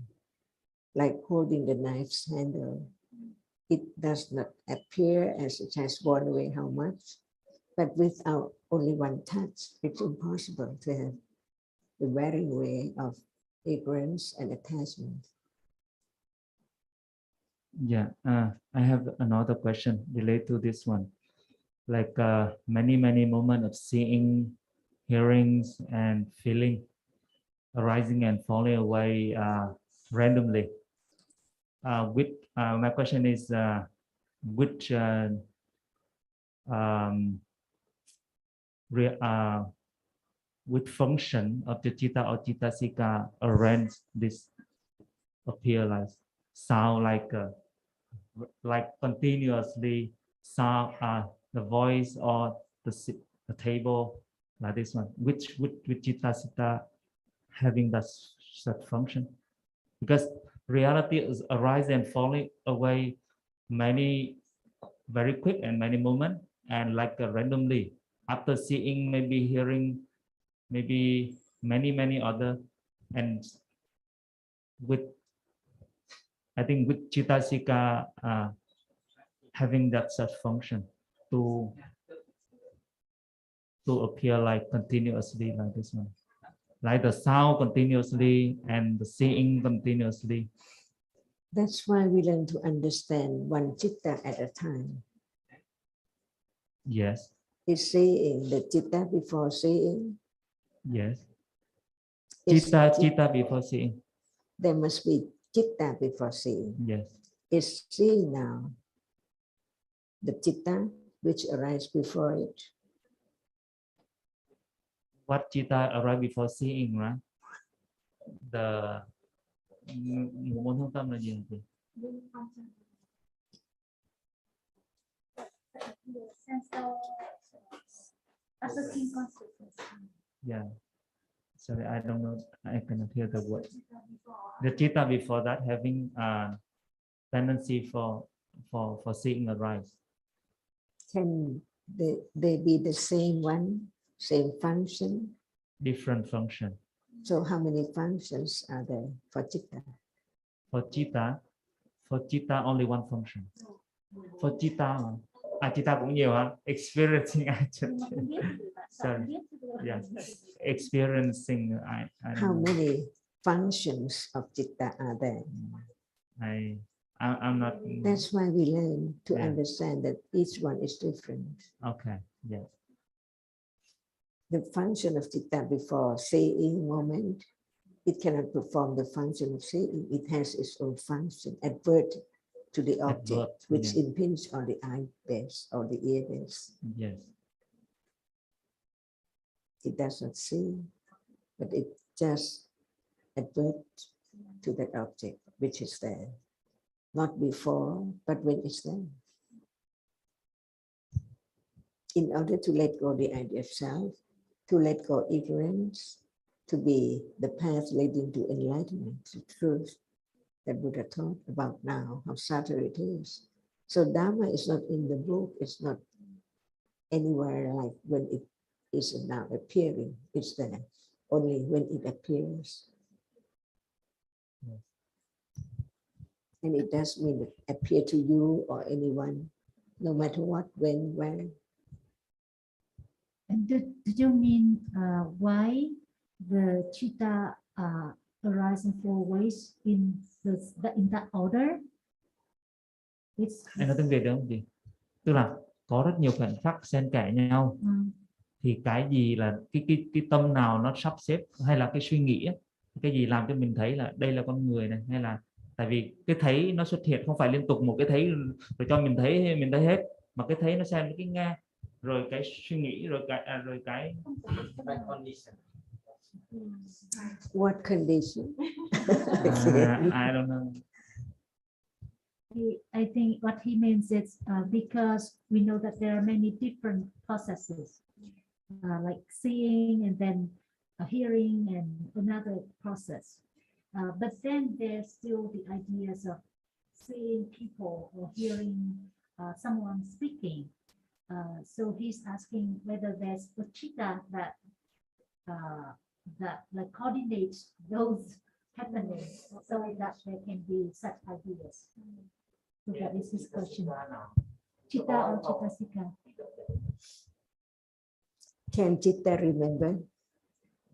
Like holding the knife's handle. It does not appear as it has worn away how much, but without only one touch, it's impossible to have the wearing away of ignorance and attachment. Yeah, I have another question related to this one. Like many moments of seeing, hearings, and feeling arising and falling away randomly. My question is, which with function of the chitta or chittasika arrange this appear like sound like continuously sound the voice or the table like this one, which with chittasika having that such function, because reality is arising and falling away many very quick and many moments and like randomly after seeing, maybe hearing, maybe many other, and with I think with chittasika having that such function to appear like continuously like this one, like the sound continuously and the seeing continuously. That's why we learn to understand one chitta at a time. Yes. Is seeing the chitta before seeing? Yes. Is Chitta before seeing. there must be chitta before seeing. Yes. Is seeing now the chitta which arises before it? What chitta arrive before seeing, right? The muốn thông tâm là gì hả chị? Yeah. Sorry, I don't know. I cannot hear the word. The chitta before that having a tendency for seeing arise. Can they be the same one, same function? Different function. So how many functions are there for chitta? For chitta only one function. For chitta chitta cũng nhiều hả? Experiencing sorry. Yeah. Experiencing I How many functions of chitta are there? I'm not. That's why we learn to Yeah. understand that each one is different. Okay. Yes. The function of chitta before seeing moment, it cannot perform the function of seeing. It has its own function, advert to the object, which yeah. impinge on the eye base or the ear base. Yes. It does not see, but it just advert to that object which is there. Not before, but when it's there. In order to let go the idea of self, to let go ignorance, to be the path leading to enlightenment, to truth that Buddha taught about now, how subtle it is. So Dhamma is not in the book, it's not anywhere like when it is now appearing, it's there, only when it appears. Yes. And it does mean it appear to you or anyone, no matter what, when, where. And did you mean why the chitta arise in 4 ways in that order? Anh nói tiếng Việt được không chị? Tức là có rất nhiều khoảnh khắc xen kẽ nhau. Thì cái gì là cái tâm nào nó sắp xếp, hay là cái suy nghĩ ấy, cái gì làm cho mình thấy là đây là con người này, hay là tại vì cái thấy nó xuất hiện không phải liên tục một cái thấy rồi cho mình thấy hết, mà cái thấy nó xen với cái nghe, rồi cái suy nghĩ, rồi cái What condition? I don't know. I think what he means is because we know that there are many different processes, like seeing and then hearing and another process. But then there's still the ideas of seeing people or hearing someone speaking. So he's asking whether there's a chitta that like coordinates those happenings so that there can be such ideas. So that is his question. Chitta or chittasika? Can chitta remember?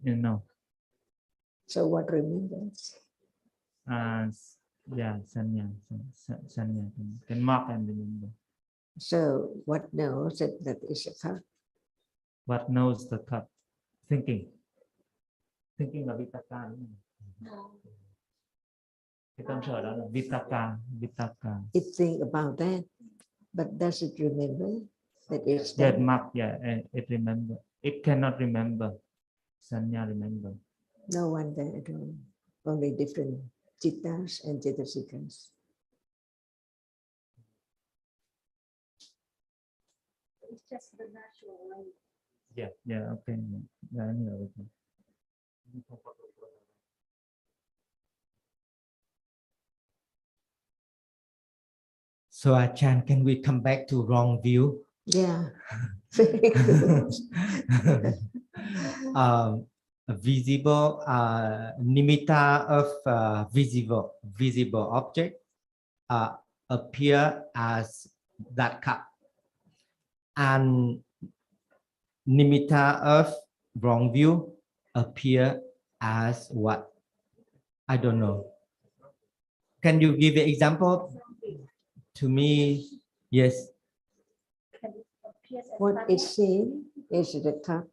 You know. So what remembers? Yeah, sanya can mark and remember. So what knows that is a cup? What knows the cup? Thinking là vitaka. Cái tâm sở đó là vitaka. It think about that, but does it remember that it's there? It mark, yeah, it remember. It cannot remember. Sanya, remember. No one there at all. Only different chittas and cetasikas. It's just the natural way. Yeah, okay. Yeah, I know. So Achan, can we come back to wrong view? Yeah, very good. Visible nimitta of visible object appear as that cup, and nimitta of wrong view appear as what? I don't know. Can you give an example to me? Yes. What is seen is the cup.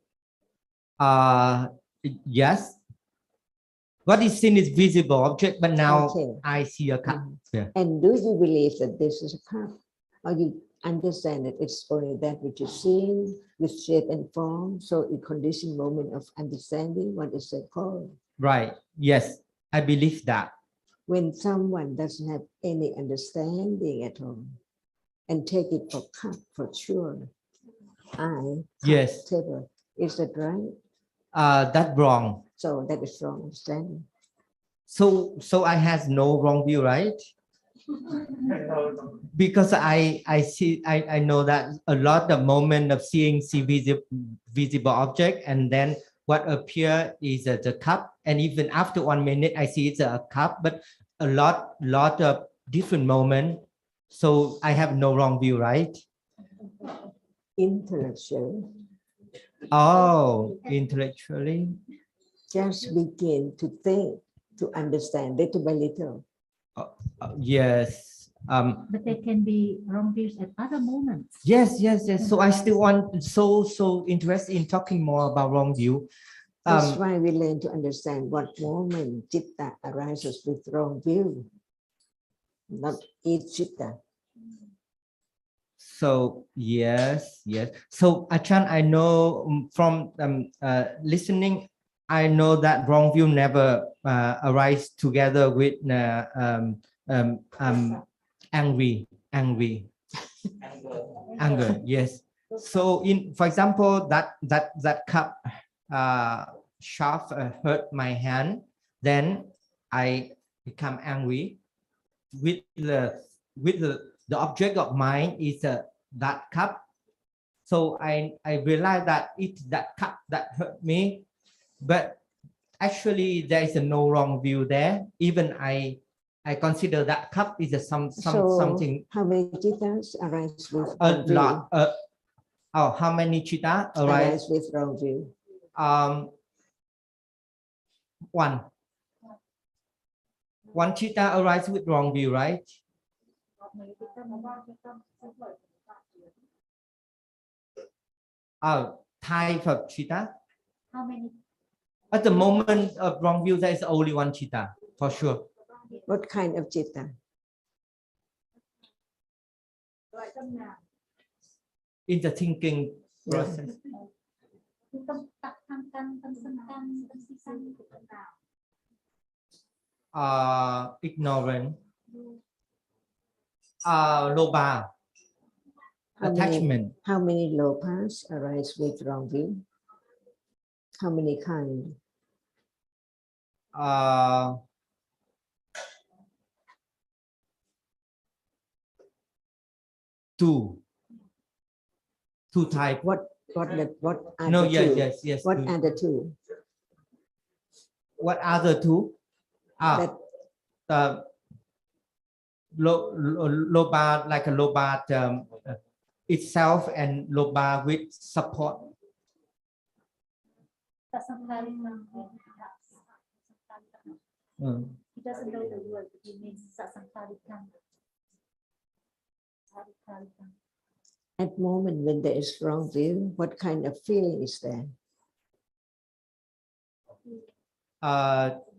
Yes. What is seen is visible object, but now Okay. I see a cup. Yeah. And do you believe that this is a cup? Or you understand that it's only that which is seen with shape and form? So a conditioned moment of understanding, what is that called? Right. Yes. I believe that. When someone doesn't have any understanding at all and take it for cup for sure. Cup, Yes. table. Is that right? That's wrong. So that is wrong understanding. So I has no wrong view, right? Because I know that a lot of moment of seeing visible object, and then what appear is the cup, and even after 1 minute I see it's a cup, but a lot of different moment. So I have no wrong view, right? Intellectual. Oh, intellectually. Just begin to think, to understand little by little. Yes. But there can be wrong views at other moments. Yes. So I still want so interested in talking more about wrong view. That's why we learn to understand what moment citta arises with wrong view, not each citta. So yes. So Achan, I know from listening, I know that wrong view never arise together with anger. Yes. So for example, that cup shaft hurt my hand, then I become angry with the object of mine is that cup. So I realize that it's that cup that hurt me, but actually there is no wrong view there. Even I consider that cup is something. How many cittas arise with A wrong view? lot. How many chitta Arise with wrong view? One chitta arise with wrong view, right? Type of chitta. How many? At the moment of wrong view, there is only one chitta, for sure. What kind of citta? In the thinking process. Ignorant. Loba. Attachment. How many lopas arise with wrong view? How many kind? Two type. What are No, the two? yes. What two. are the two? What are the two? Loba, like a loba itself, and loba with support. He doesn't know the word, but he means sasankarikan. At moment when there is wrong view, what kind of feeling is there?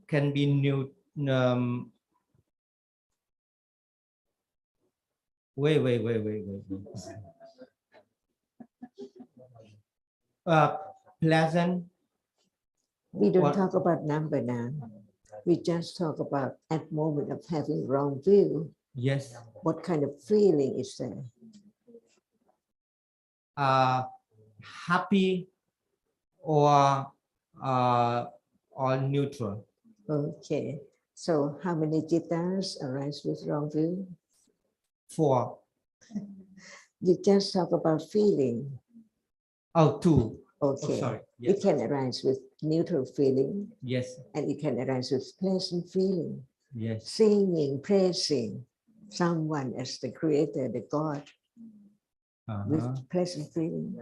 Can be new. Wait. Pleasant, We don't What- talk about number now. We just talk about at moment of having wrong view. Yes. What kind of feeling is there? Happy or neutral. Okay. So how many jittas arise with wrong view? 4. You just talk about feeling. Oh, 2. Okay. Oh, sorry. It Yes. can arise with neutral feeling Yes. and it can arise with pleasant feeling. Yes. Singing, praising someone as the creator, the God, with pleasant feeling.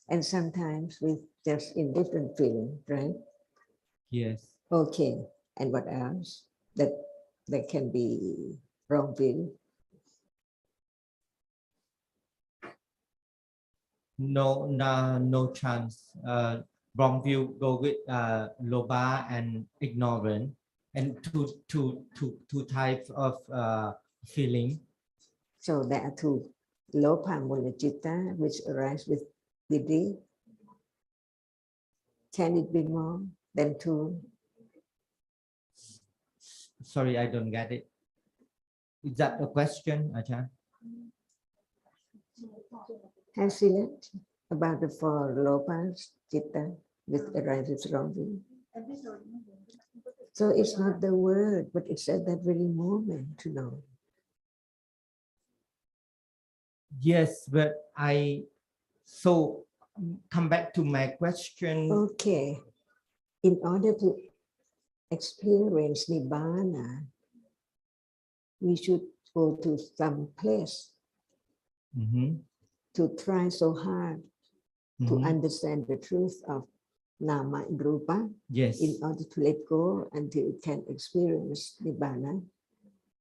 And sometimes with just indifferent feeling, right? Yes. Okay. And what else? That can be wrong view. No chance. Wrong view go with loba and ignorant, and two types of feeling. So there are two lopa mula citta which arise with vidhi. Can it be more than two? Sorry, I don't get it. Is that a question, Ajahn? Has he learned about the four lopas citta which arises wrong view? So it's not the word, but it's at that very moment to know. Yes, but so come back to my question. Okay. In order to experience Nibbana, we should go to some place Mhm, to try so hard to mhm. understand the truth of Nama and Rupa Yes. in order to let go until you can experience Nibbana.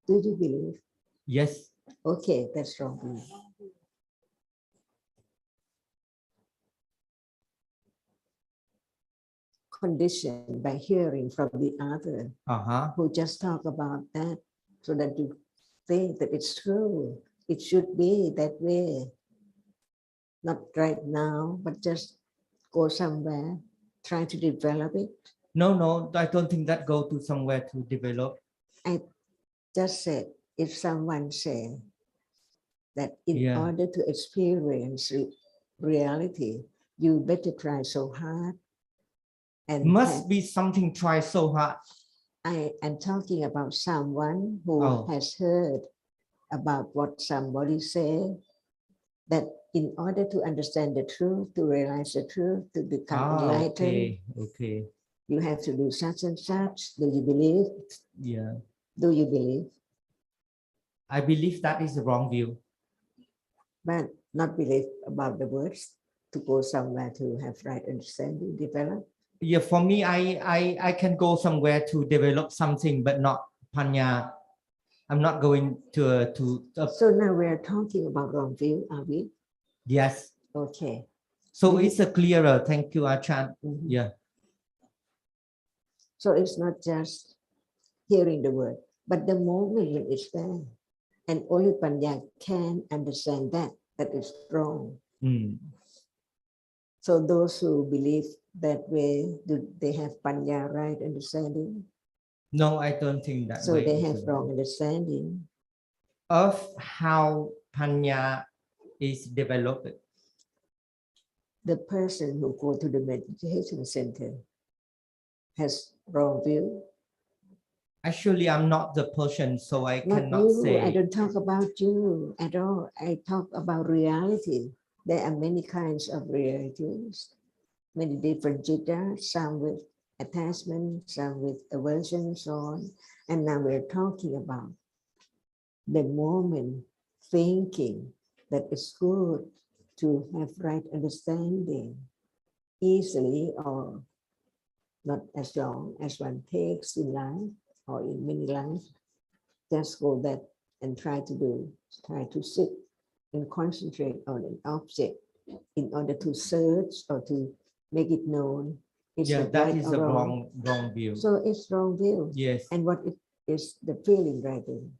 Do you believe? Yes. Okay, that's wrong. Conditioned by hearing from the other who just talk about that so that you think that it's true. It should be that way. Not right now, but just go somewhere, try to develop it. No, I don't think that go to somewhere to develop. I just said, if someone say that in order to experience reality, you better try so hard. And Must be something try so hard. I am talking about someone who has heard about what somebody said, that in order to understand the truth, to realize the truth, to become enlightened, Okay. you have to do such and such. Do you believe? Yeah. Do you believe? I believe that is the wrong view. But not believe about the words, to go somewhere to have right understanding, develop. Yeah, for me, I can go somewhere to develop something, but not panya. I'm not going to So now we are talking about wrong view, are we? Yes. Okay. So it's a clearer. Thank you, Achan. Yeah. So it's not just hearing the word, but the moment when it's there, and only Panya can understand that is wrong. So those who believe that way, do they have Panya right understanding? No, I don't think that so way. So they have wrong understanding of how Panya is developed. The person who go to the meditation center has wrong view. Actually, I'm not the person, so I Not cannot you. say. I don't talk about you at all. I talk about reality. There are many kinds of realities, many different jittas, some with attachment, some with aversion, so on. And now we're talking about the moment thinking that it's good to have right understanding easily or not as long as one takes in life or in many lives. Just go that and try to sit and concentrate on an object in order to search or to make it known. That is a wrong view. So it's wrong view. Yes. And what it is the feeling rising.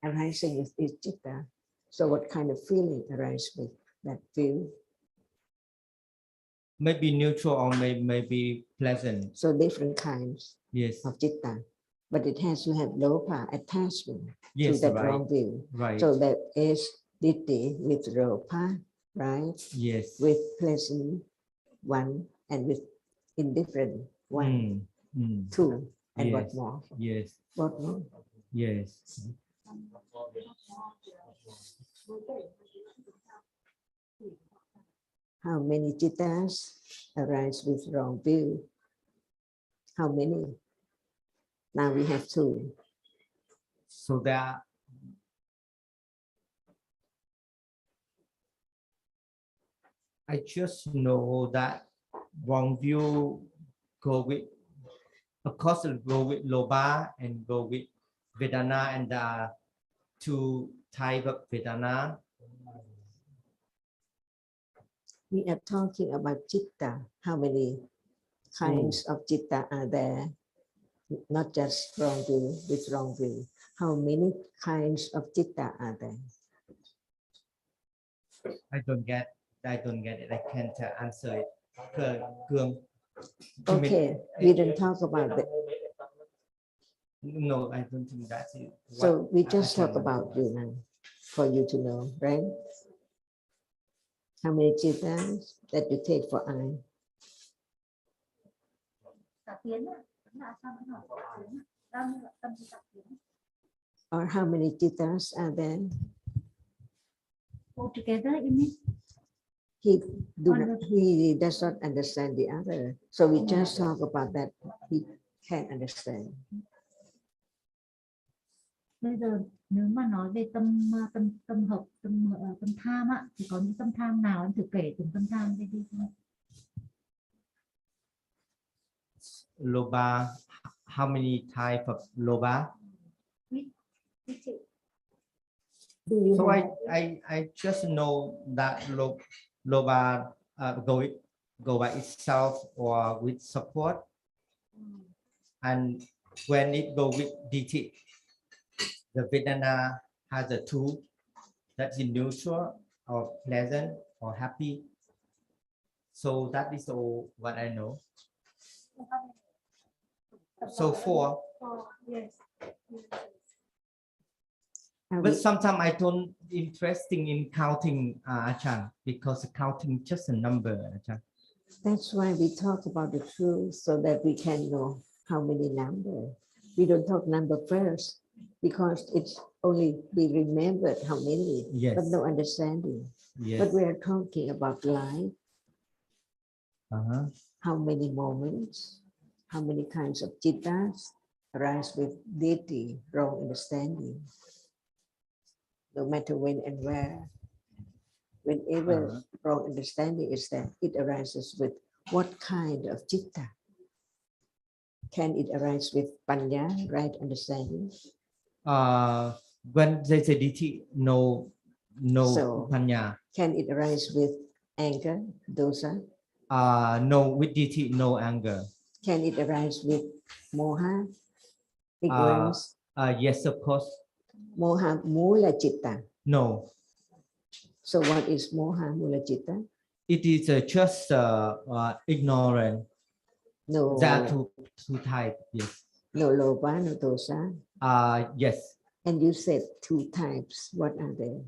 Arising is citta. So what kind of feeling arises with that view? maybe neutral or maybe pleasant. So different kinds Yes. of citta, but it has to have lopa attachment Yes, to that right. wrong view. Right. So that is ditti with lopa, right? Yes. With pleasant one and with indifferent one, two, and what Yes. more? Yes. What more? Yes. How many cittas arise with wrong view? How many? Now we have two. So that I just know that wrong view go with, of course, go with Loba and go with Vedana, and there are two type of Vedana. We are talking about citta. How many kinds of citta are there? Not just wrong view with wrong view. How many kinds of citta are there? I don't get it. I can't answer it. Cương. Okay, we don't talk about that. No, I don't think that's it. So we just talk about you now, for you to know, right? How many cittas that you take for I? Or how many cittas are there? Altogether, you mean? He does not understand the other. So we just talk about that. He can't understand. Bây giờ nếu mà nói về tâm hợp, tâm tham á, thì có những tâm tham nào anh thử kể từng tâm tham đi đi. Loba, how many type of Loba? So I just know that Loba go by itself or with support, and when it go with DT, the Vedana has a two, that's in neutral or pleasant or happy. So that is all what I know. So four. Yes. But sometimes I don't interesting in counting, Achan, because counting just a number, Achan. That's why we talk about the truth, so that we can know how many numbers. We don't talk number first, because it's only be remembered how many, Yes. but no understanding. Yes. But we are talking about life. Uh-huh. How many moments, how many kinds of cittas arise with deity, wrong understanding. No matter when and where, whenever wrong understanding is there, it arises with what kind of citta? Can it arise with panya, right understanding? When they say DT, no So, panya. Can it arise with anger, dosa? No, with DT, no anger. Can it arise with moha, ignorance? Yes, of course. Moha mula citta. No. So what is moha mula citta? It is just ignorant. No. That two type, yes. No loba, no dosa. Yes. And you said two types. What are they?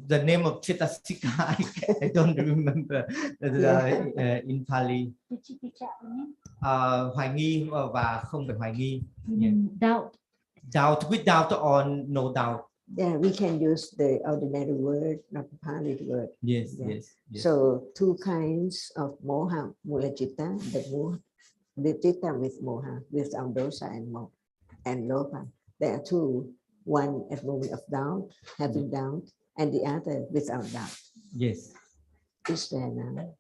The name of Chitasika, I don't remember in Pali. Hoài nghi và không phải hoài nghi. Doubt. Doubt, with doubt or no doubt. Yeah, we can use the ordinary word, not Pali word. Yes, Yeah. yes, yes. So two kinds of moha, mula citta, the citta with moha, with dosa and lopa. There are two, one at moment of doubt, having doubt, and the other without doubt. Yes. Is there now?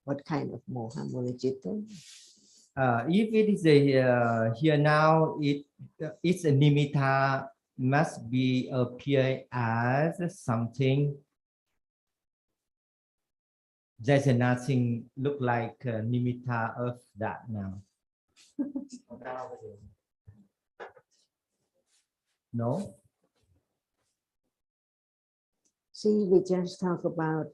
What kind of moha, mula citta? If it is here now, it's a nimitta, must be appear as something. There's nothing look like nimitta of that now. No. See, we just talk about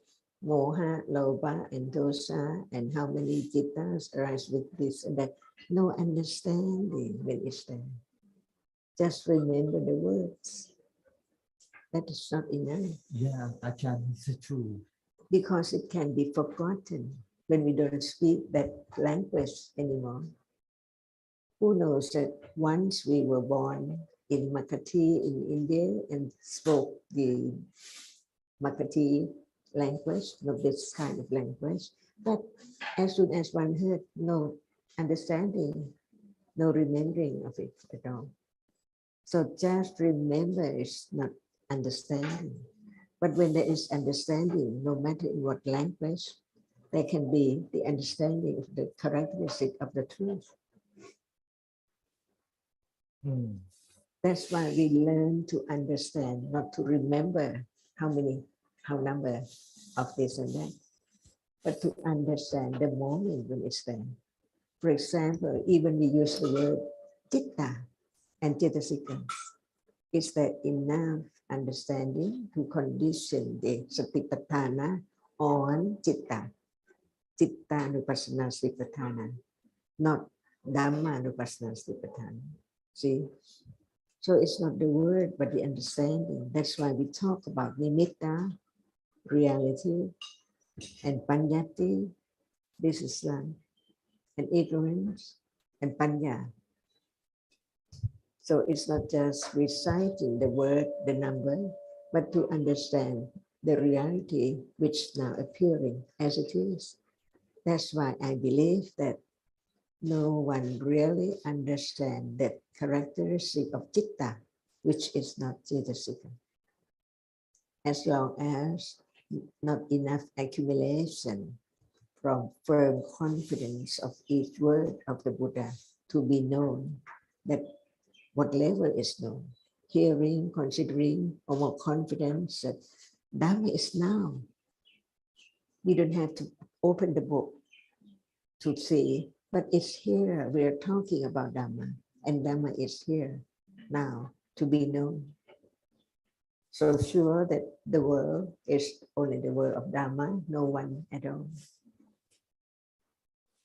moha, loba, and dosa, and how many jittas arise with this and that. No understanding when it's there. Just remember the words. That is not enough. Yeah, Ajahn, it's true. Because it can be forgotten when we don't speak that language anymore. Who knows that once we were born in Makati in India and spoke the Makati language, not this kind of language, but as soon as one heard, no understanding, no remembering of it at all. So just remember is not understanding. But when there is understanding, no matter in what language, there can be the understanding of the characteristic of the truth. That's why we learn to understand, not to remember how number of this and that, but to understand the moment when it's there. For example, even we use the word citta and cetasika. Is there enough understanding to condition the satipatthana on citta? Citta-nupassana satipatthana, not Dhamma-nupassana satipatthana. See? So it's not the word, but the understanding. That's why we talk about nimitta, reality, and panyati. This is and ignorance, and panya. So it's not just reciting the word, the number, but to understand the reality which is now appearing as it is. That's why I believe that no one really understands that characteristic of citta, which is not cetasika. As long as not enough accumulation from firm confidence of each word of the Buddha to be known, that what level is known, hearing, considering, or more confidence that Dhamma is now. We don't have to open the book to see, but it's here. We're talking about Dhamma, and Dhamma is here now to be known. So sure that the world is only the world of Dhamma, no one at all.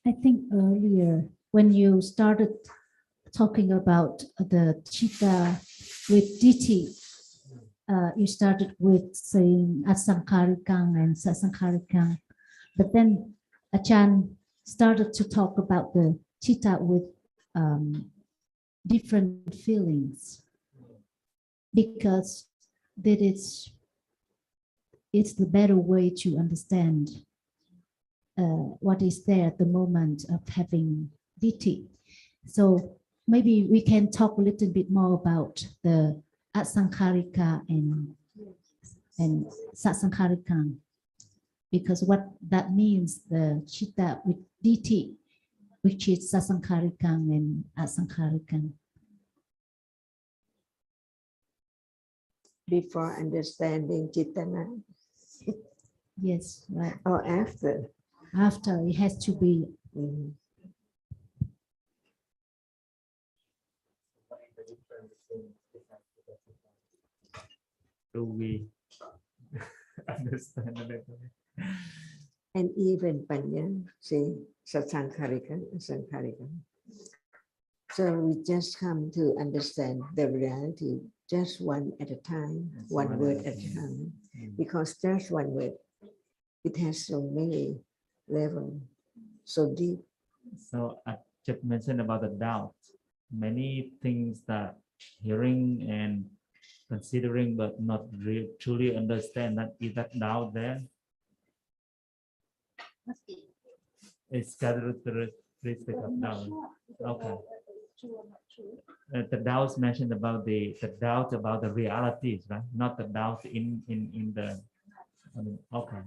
I think earlier when you started talking about the citta with ditti, you started with saying asankharikang and sasankharikang, but then Ajahn started to talk about the citta with different feelings, because that it's the better way to understand what is there at the moment of having ditti. So maybe we can talk a little bit more about the asankharika and sasankharika, because what that means, the citta with ditti, which is sasankharika and asankharika. Before understanding Chittana? Yes, right. Or after? After, it has to be. Do we understand it? And even Panya, see, Sasankharika, Asankharika. So we just come to understand the reality just one at a time, one word at a time, because just one word, it has so many levels, so deep. So I just mentioned about the doubt. Many things that hearing and considering, but not truly understand that is that doubt there. It's characteristic of doubt. Okay. The doubts mentioned about the doubt about the realities, right? Not the doubt in the. Okay.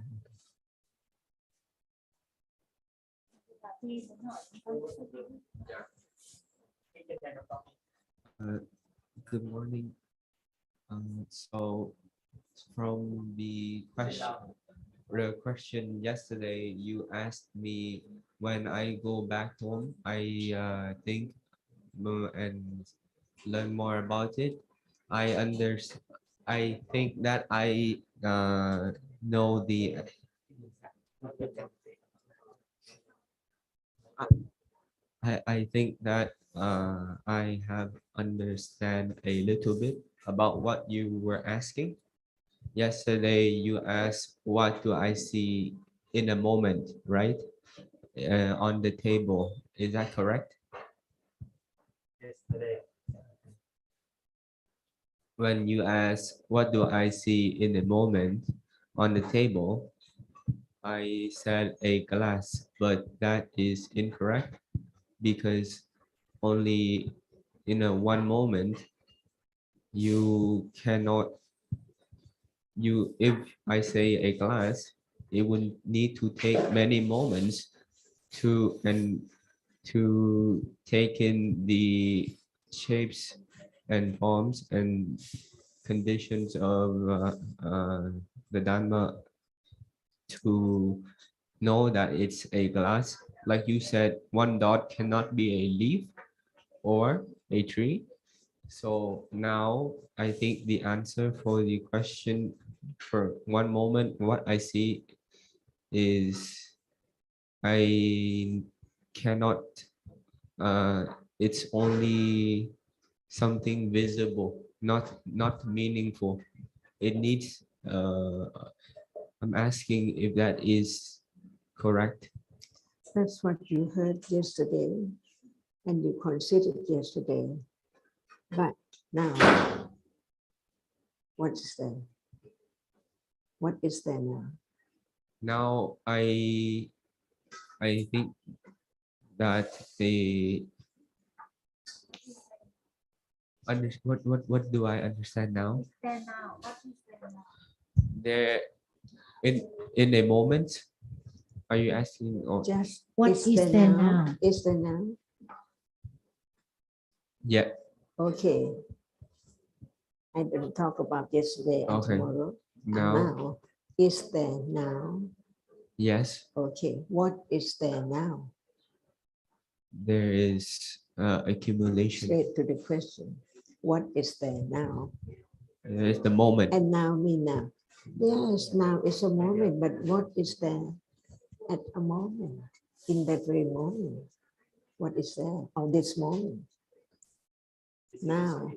Good morning. So from the question yesterday, you asked me when I go back home, I think and learn more about it. I think that I know the I think that I have understand a little bit about what you were asking. Yesterday, you asked, what do I see in a moment, right? On the table. Is that correct? When you ask, what do I see in a moment on the table, I said a glass, but that is incorrect because only in a one moment you cannot if I say a glass, it would need to take many moments to take in the shapes and forms and conditions of the Dhamma to know that it's a glass. Like you said, one dot cannot be a leaf or a tree. So now I think the answer for the question for one moment, what I see is I cannot, it's only something visible, not meaningful. It needs, I'm asking if that is correct. That's what you heard yesterday and you considered yesterday. But now, what is there? What is there now? Now I think that the what do I understand now? There now. What is there now? There in a moment. Are you asking? Or Just What is there now? Is there now? yeah. Okay. I didn't talk about yesterday and Okay. tomorrow. And Now, now, is there now? yes, Okay. What is there now? there is accumulation. Straight to the question. What is there now? There is the moment. And now mean now. Yes, now is a moment, but what is there at a moment? In that very moment. What is there on this moment? Now.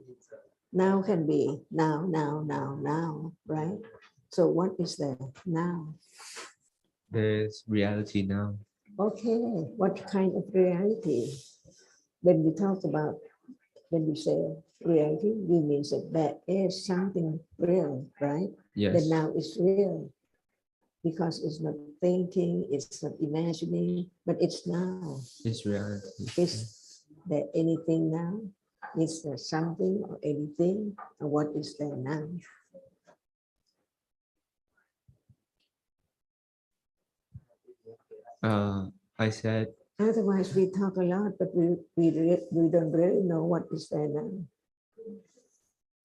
Now can be now, right? So what is there now? There's reality now. Okay, what kind of reality? When we talk about, when we say reality, we mean that there is something real, right? Yes. That now is real. Because it's not thinking, it's not imagining, but it's now. It's reality. Is there anything now? Is there something or anything? And what is there now? I said. Otherwise, we talk a lot, but we don't really know what is there now.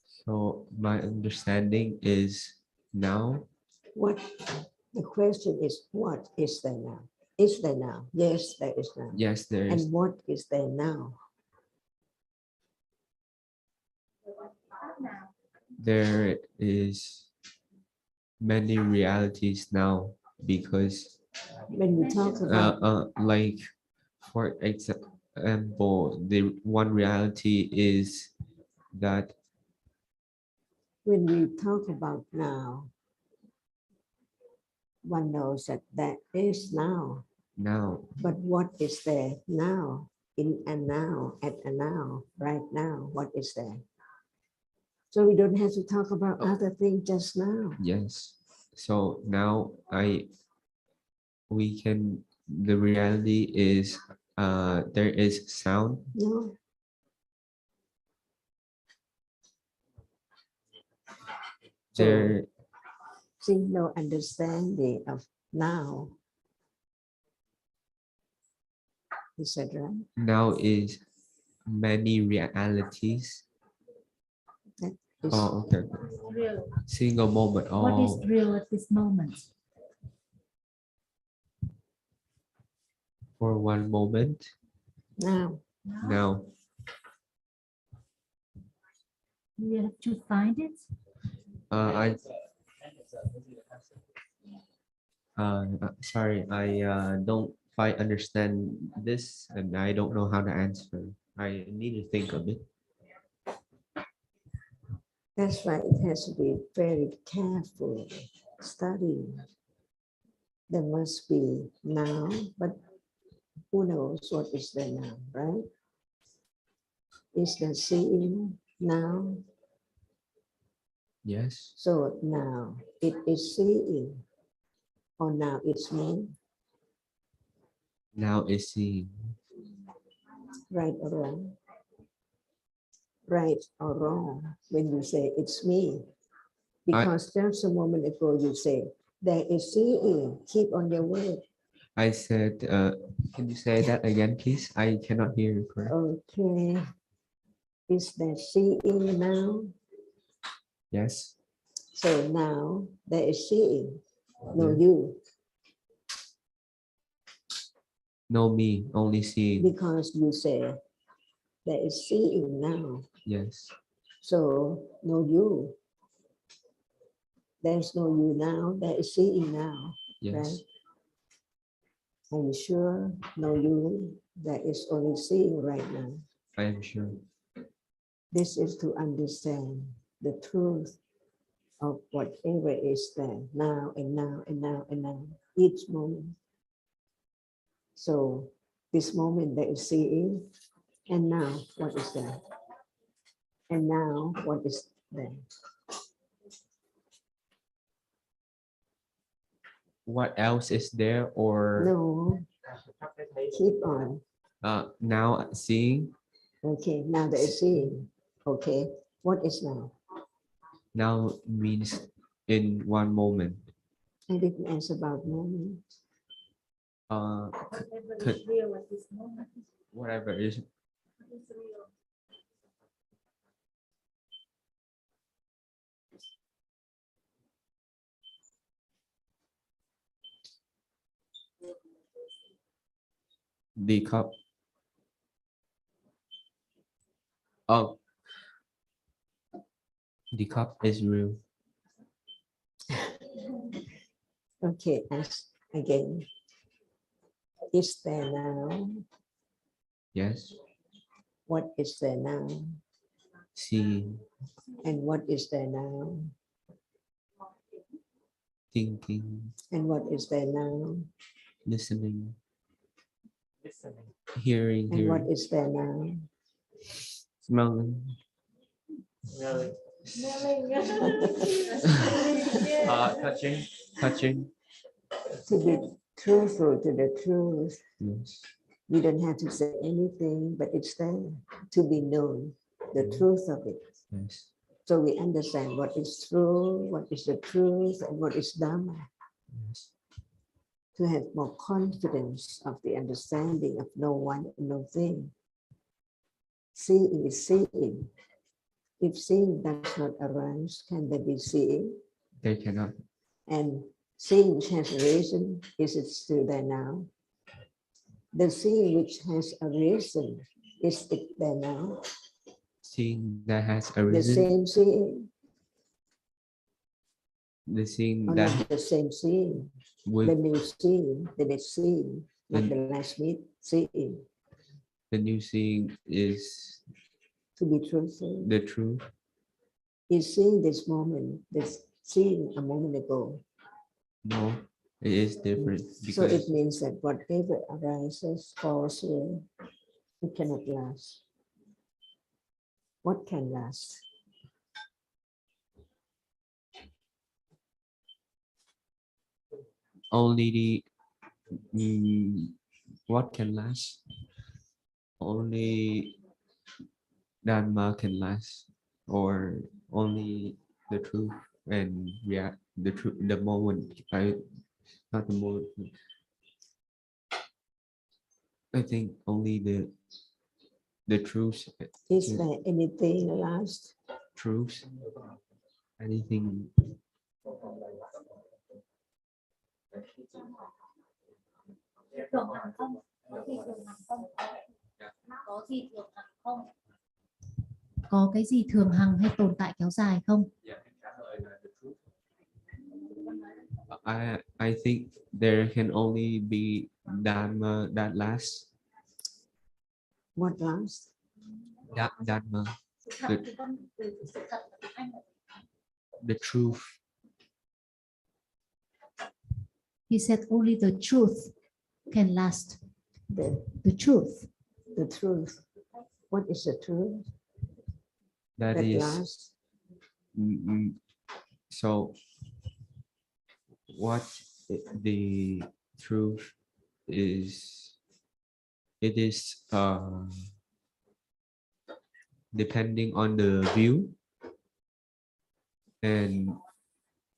So my understanding is now. What the question is, what is there now? Is there now? Yes, there is now. Yes, there is. And what is there now? There is many realities now because When we talk about like for example, the one reality is that when we talk about now, one knows that that is now. now. But what is there now? In and now, at and now, right now, what is there? So we don't have to talk about other things just now. Yes. So now we can, the reality is there is sound. No. There See, no understanding of now. Is that right? now is many realities. That is, Oh, okay. Real. Single moment. What is Oh, real at this moment? for one moment. now. Now. You have to find it. Sorry, I don't quite understand this, and I don't know how to answer. I need to think a bit. That's why it has to be very careful studying. There must be now, but who knows what is there now, right? Is there seeing now? Yes. So now it is seeing, or now it's me, Now is seeing. right or wrong? Right or wrong when you say it's me? Because just a moment ago you say there is seeing. Keep on your word. I said, can you say that again, please? I cannot hear you correctly. Okay. Is there seeing now? Yes. So now there is seeing. No, Yeah. you. No me, only seeing. Because you say there is seeing now. Yes. So no you. There's no you now. There is seeing now. Yes. Right? Are you sure? No you. There is only seeing right now. I am sure. This is to understand the truth of whatever is there now and now and now and now, each moment. So this moment there is seeing, and now what is there? And now what is there? What else is there, or No, keep on. now seeing? Okay, now there is seeing. Okay, what is now? Now means in one moment. I didn't ask about moment. Whatever is. The cup. Oh, the cup is real. Okay, ask again. Is there now? Yes. What is there now? Seeing. And what is there now? Thinking. And what is there now? Listening. Hearing. And what Hearing. is there now? Smelling. Touching. Touching. To be truthful to the truth, Yes. you don't have to say anything, but it's there to be known, the truth of it. Yes. So we understand what is true, what is the truth, and what is Dhamma. Yes. To have more confidence of the understanding of no one and no thing. Seeing is seeing. If seeing does not arise, can there be seeing? They cannot. And seeing which has a reason, is it still there now? The seeing which has a reason, is it there now? Seeing that has a The reason. same seeing, The seeing or that not the same seeing? with The new seeing, the next seeing, not the last meet seeing. the new seeing is To be truthful, the truth. is seeing this moment, this seeing a moment ago. No, it is different So it because means that whatever arises, falls away, it cannot last. What can last? only the what can last? Only Dhamma can last, or only the truth and the truth, the moment. Not the moment. I think only the truth. Is there anything last? Truth. Anything. Thường hằng không? Có khi thường hằng không? Có gì thường hằng không? Có cái gì thường hằng hay tồn tại kéo dài không? I think there can only be Dhamma that lasts. What lasts? Dhamma, the truth. He said only the truth can last. The, The truth. the truth. What is the truth That that is. lasts? So what the truth is, it is depending on the view and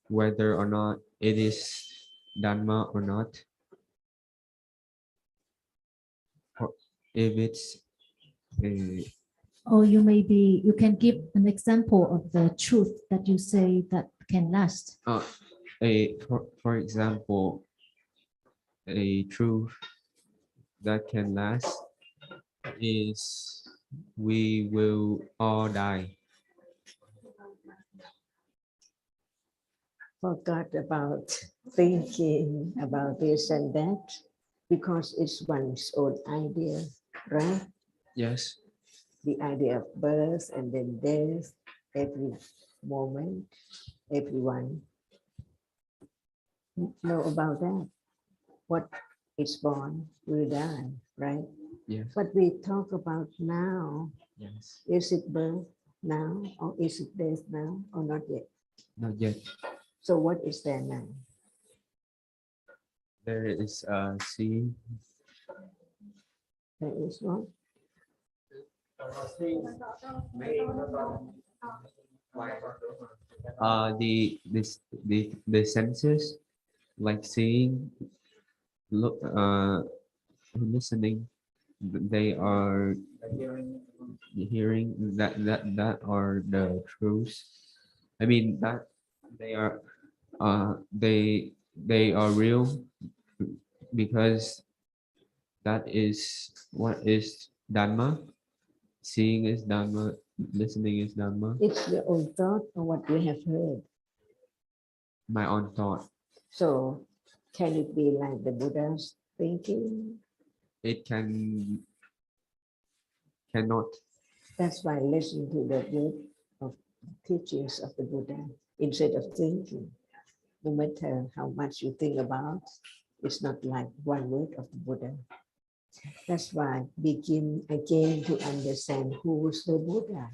whether or not it is Dhamma or not. Or if it's Or you can give an example of the truth that you say that can last. for example, a truth that can last is we will all die. Forgot about thinking about this and that because it's one's own idea, right? Yes. The idea of birth and then death, every moment, everyone know about that. What is born will die, right? Yes. What we talk about now, Yes. is it birth now or is it death now or not yet? Not yet. So what is there now? There is seeing. There is what? The senses, like seeing, look, listening, they are hearing, that are the truths. I mean that they are they are real because that is what is Dhamma. Seeing is Dhamma, listening is Dhamma. It's your own thought or what you have heard. My own thought. So can it be like the Buddha's thinking? It cannot. That's why listen to the word of teachings of the Buddha instead of thinking. No matter how much you think about, it's not like one word of the Buddha. That's why begin again to understand who is the Buddha.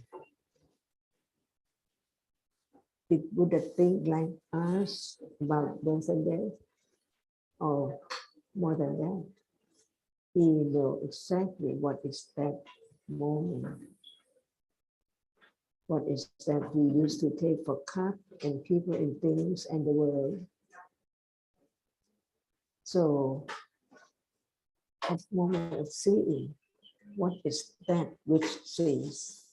Did Buddha think like us about birth and death? Or more than that? He knows exactly what is that moment. What is that we used to take for cut and people and things and the world. So at the moment of seeing, what is that which sees?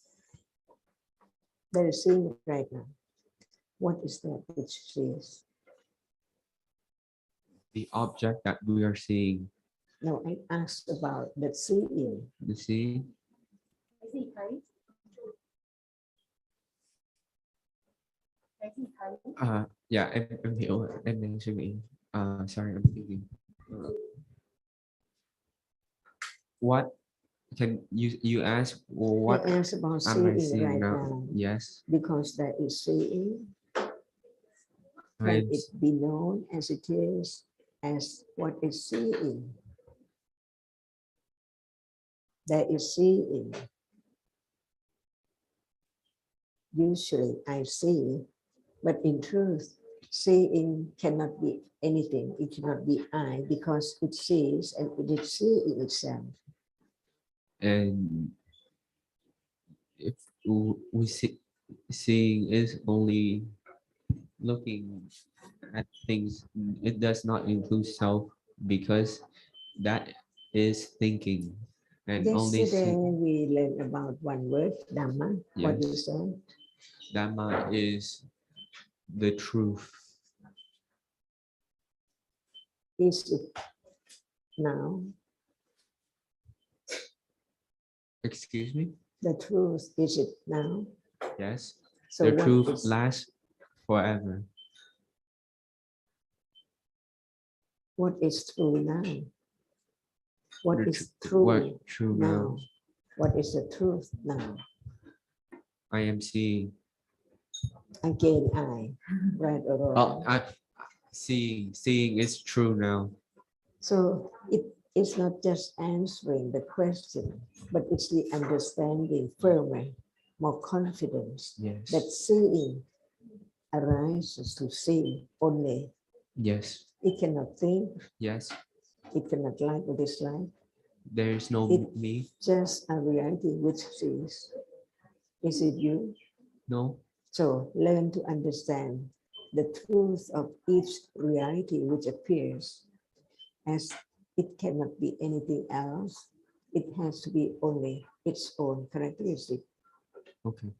There is seeing right now. What is that which sees? The object that we are seeing. No, I asked about the seeing. The seeing. Yeah, em hiểu, em đang suy nghĩ. Sorry, I'm thinking. What can you ask? What I asked about am I seeing seeing right now? now. Yes. Because there is seeing. Can it be known as it is, as what is seeing? There is seeing. Usually I see, but in truth, seeing cannot be anything. It cannot be I because it sees and it is seeing itself. And if we see, seeing is only looking at things, it does not include self because that is thinking. And only Yesterday we learned about one word, Dhamma. Yes. What is that? Dhamma is the truth. Is it now? Excuse me? The truth, is it now? Yes. So The what truth is, lasts forever. What is true now? What The is what true true now? now? What is the truth now? I am seeing. Again, I, right or wrong. Oh, I seeing is true now. So it is not just answering the question, but it's the understanding firmer, more confidence Yes. that seeing arises to see only. Yes. It cannot think, Yes. it cannot like or dislike. There is no It- me. Just a reality which sees. Is it you? No. So learn to understand the truth of each reality which appears, as it cannot be anything else. It has to be only its own characteristic. Okay.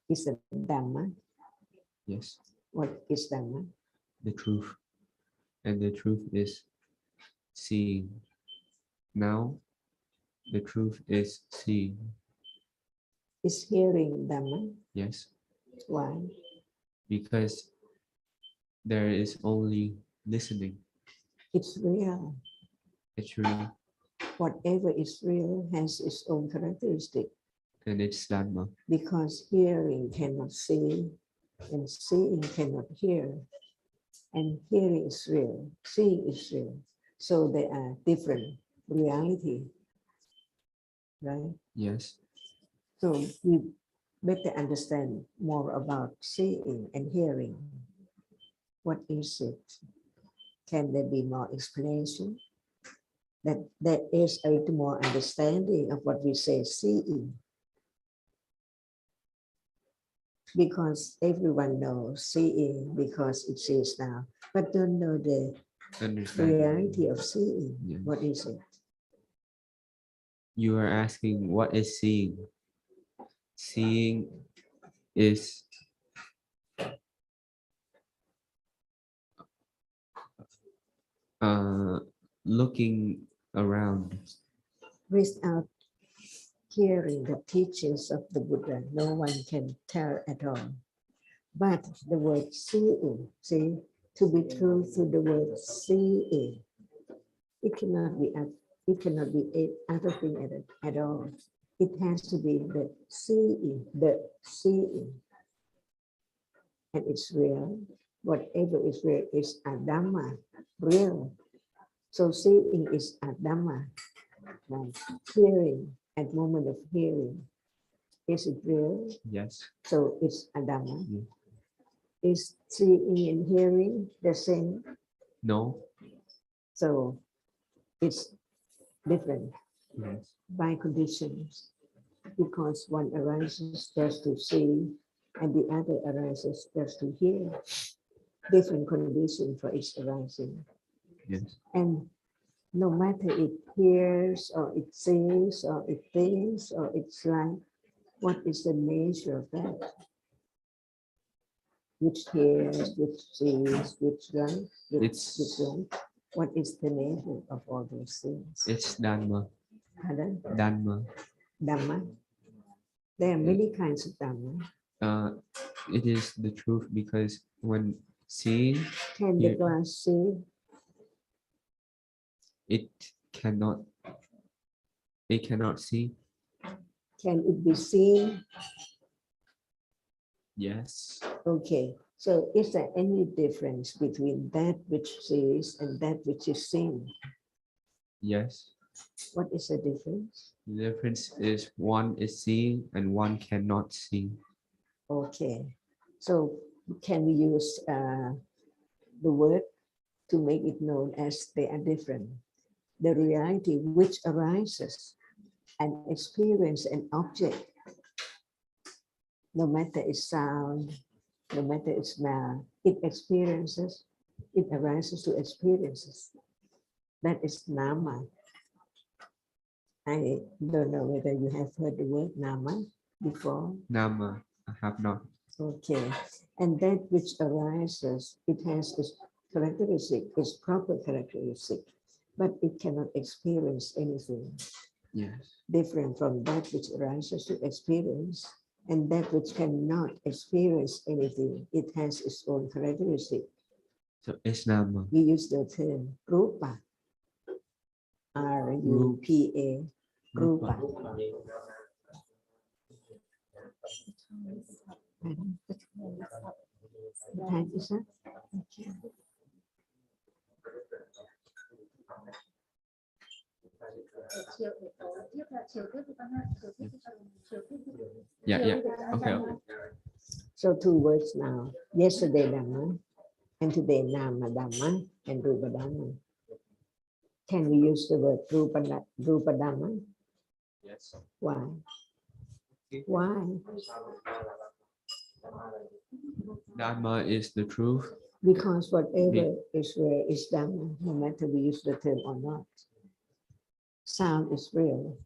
Is the Dhamma. Yes. What is Dhamma? The truth. And the truth is seeing. Now the truth is seeing. Is hearing Dhamma? Yes. Why? Because there is only listening. It's real. It's real. Whatever is real has its own characteristic, And it's Dhamma. because hearing cannot see and seeing cannot hear, and hearing is real, seeing is real. So they are different reality, right? Yes. So we better understand more about seeing and hearing. What is it? Can there be more explanation? That there is a little more understanding of what we say seeing. Because everyone knows seeing because it sees now, but don't know the Understand. reality of seeing. Yes. What is it? You are asking what is seeing? Seeing is looking around. Without hearing the teachings of the Buddha, no one can tell at all. But the word seeing, see, to be true through the word seeing, it cannot be other thing at all. It has to be the seeing, and it's real. Whatever is real is a Dhamma, real. So seeing is a Dhamma, right? Hearing at moment of hearing, is it real? Yes. So it's a Dhamma. Yeah. Is seeing and hearing the same? No. So it's different Yes. by conditions, because one arises just to see and the other arises just to hear. Different condition for each arising. Yes. And no matter it hears or it sees or it thinks or it's like, what is the nature of that? Which hears, which sees, which likes, which like. What is the nature of all those things? It's Dhamma. Pardon? Dhamma. Dhamma. There are many kinds of Dhamma. It is the truth because when seeing, Can the glass see? it cannot see. Can it be seen? Yes. Okay. So is there any difference between that which sees and that which is seen? Yes. What is the difference? The difference is one is seeing and one cannot see. Okay. So can we use the word to make it known as they are different? The reality which arises and experience an object, no matter its sound, no matter its smell, it experiences, it arises to experiences. That is Nama. I don't know whether you have heard the word Nama before. Dhamma, I have not. Okay. And that which arises, it has its characteristic, its proper characteristic, but it cannot experience anything Yes. different from that which arises to experience, and that which cannot experience anything. It has its own characteristic. So it's Dhamma. We use the term rupa. R-U-P-A. Rupa. What time is it? Yeah. Okay. So 2 words now. Yesterday Dhamma and today Nama Dhamma and Rupa Dhamma. Can we use the word Rupa Dhamma? Yes. Why? Why? Dhamma is the truth. Because whatever is real is Dhamma, no matter we use the term or not. Sound is real,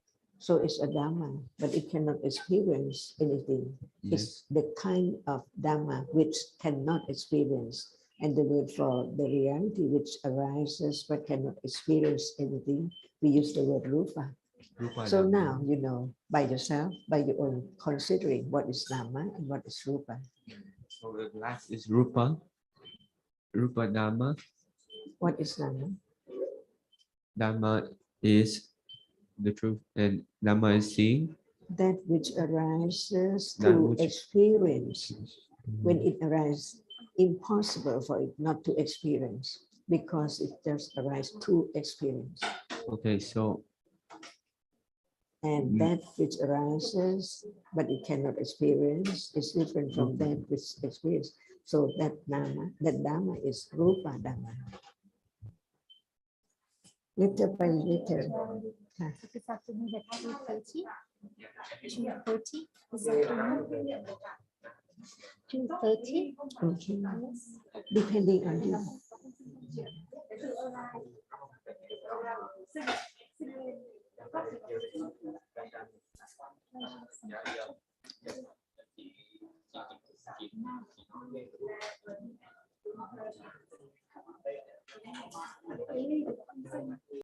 so it's a Dhamma, but it cannot experience anything. Yes. It's the kind of Dhamma which cannot experience. And the word for the reality which arises but cannot experience anything, we use the word Rupa. Rupa So Dhamma. now you know by yourself, by your own considering what is Dhamma and what is Rupa. So the last is Rupa. Rupa Dhamma. What is Dhamma? Dhamma is the truth, and Dhamma is seeing. That which arises That to which- experience. When it arises, impossible for it not to experience because it just arises to experience. Okay, so And that which arises, but it cannot experience, is different from that which experience. So that Dhamma is Rupa Dhamma. Little by little. This afternoon at 2:30. 2:30 this afternoon. 2:30. Okay. Depending on you.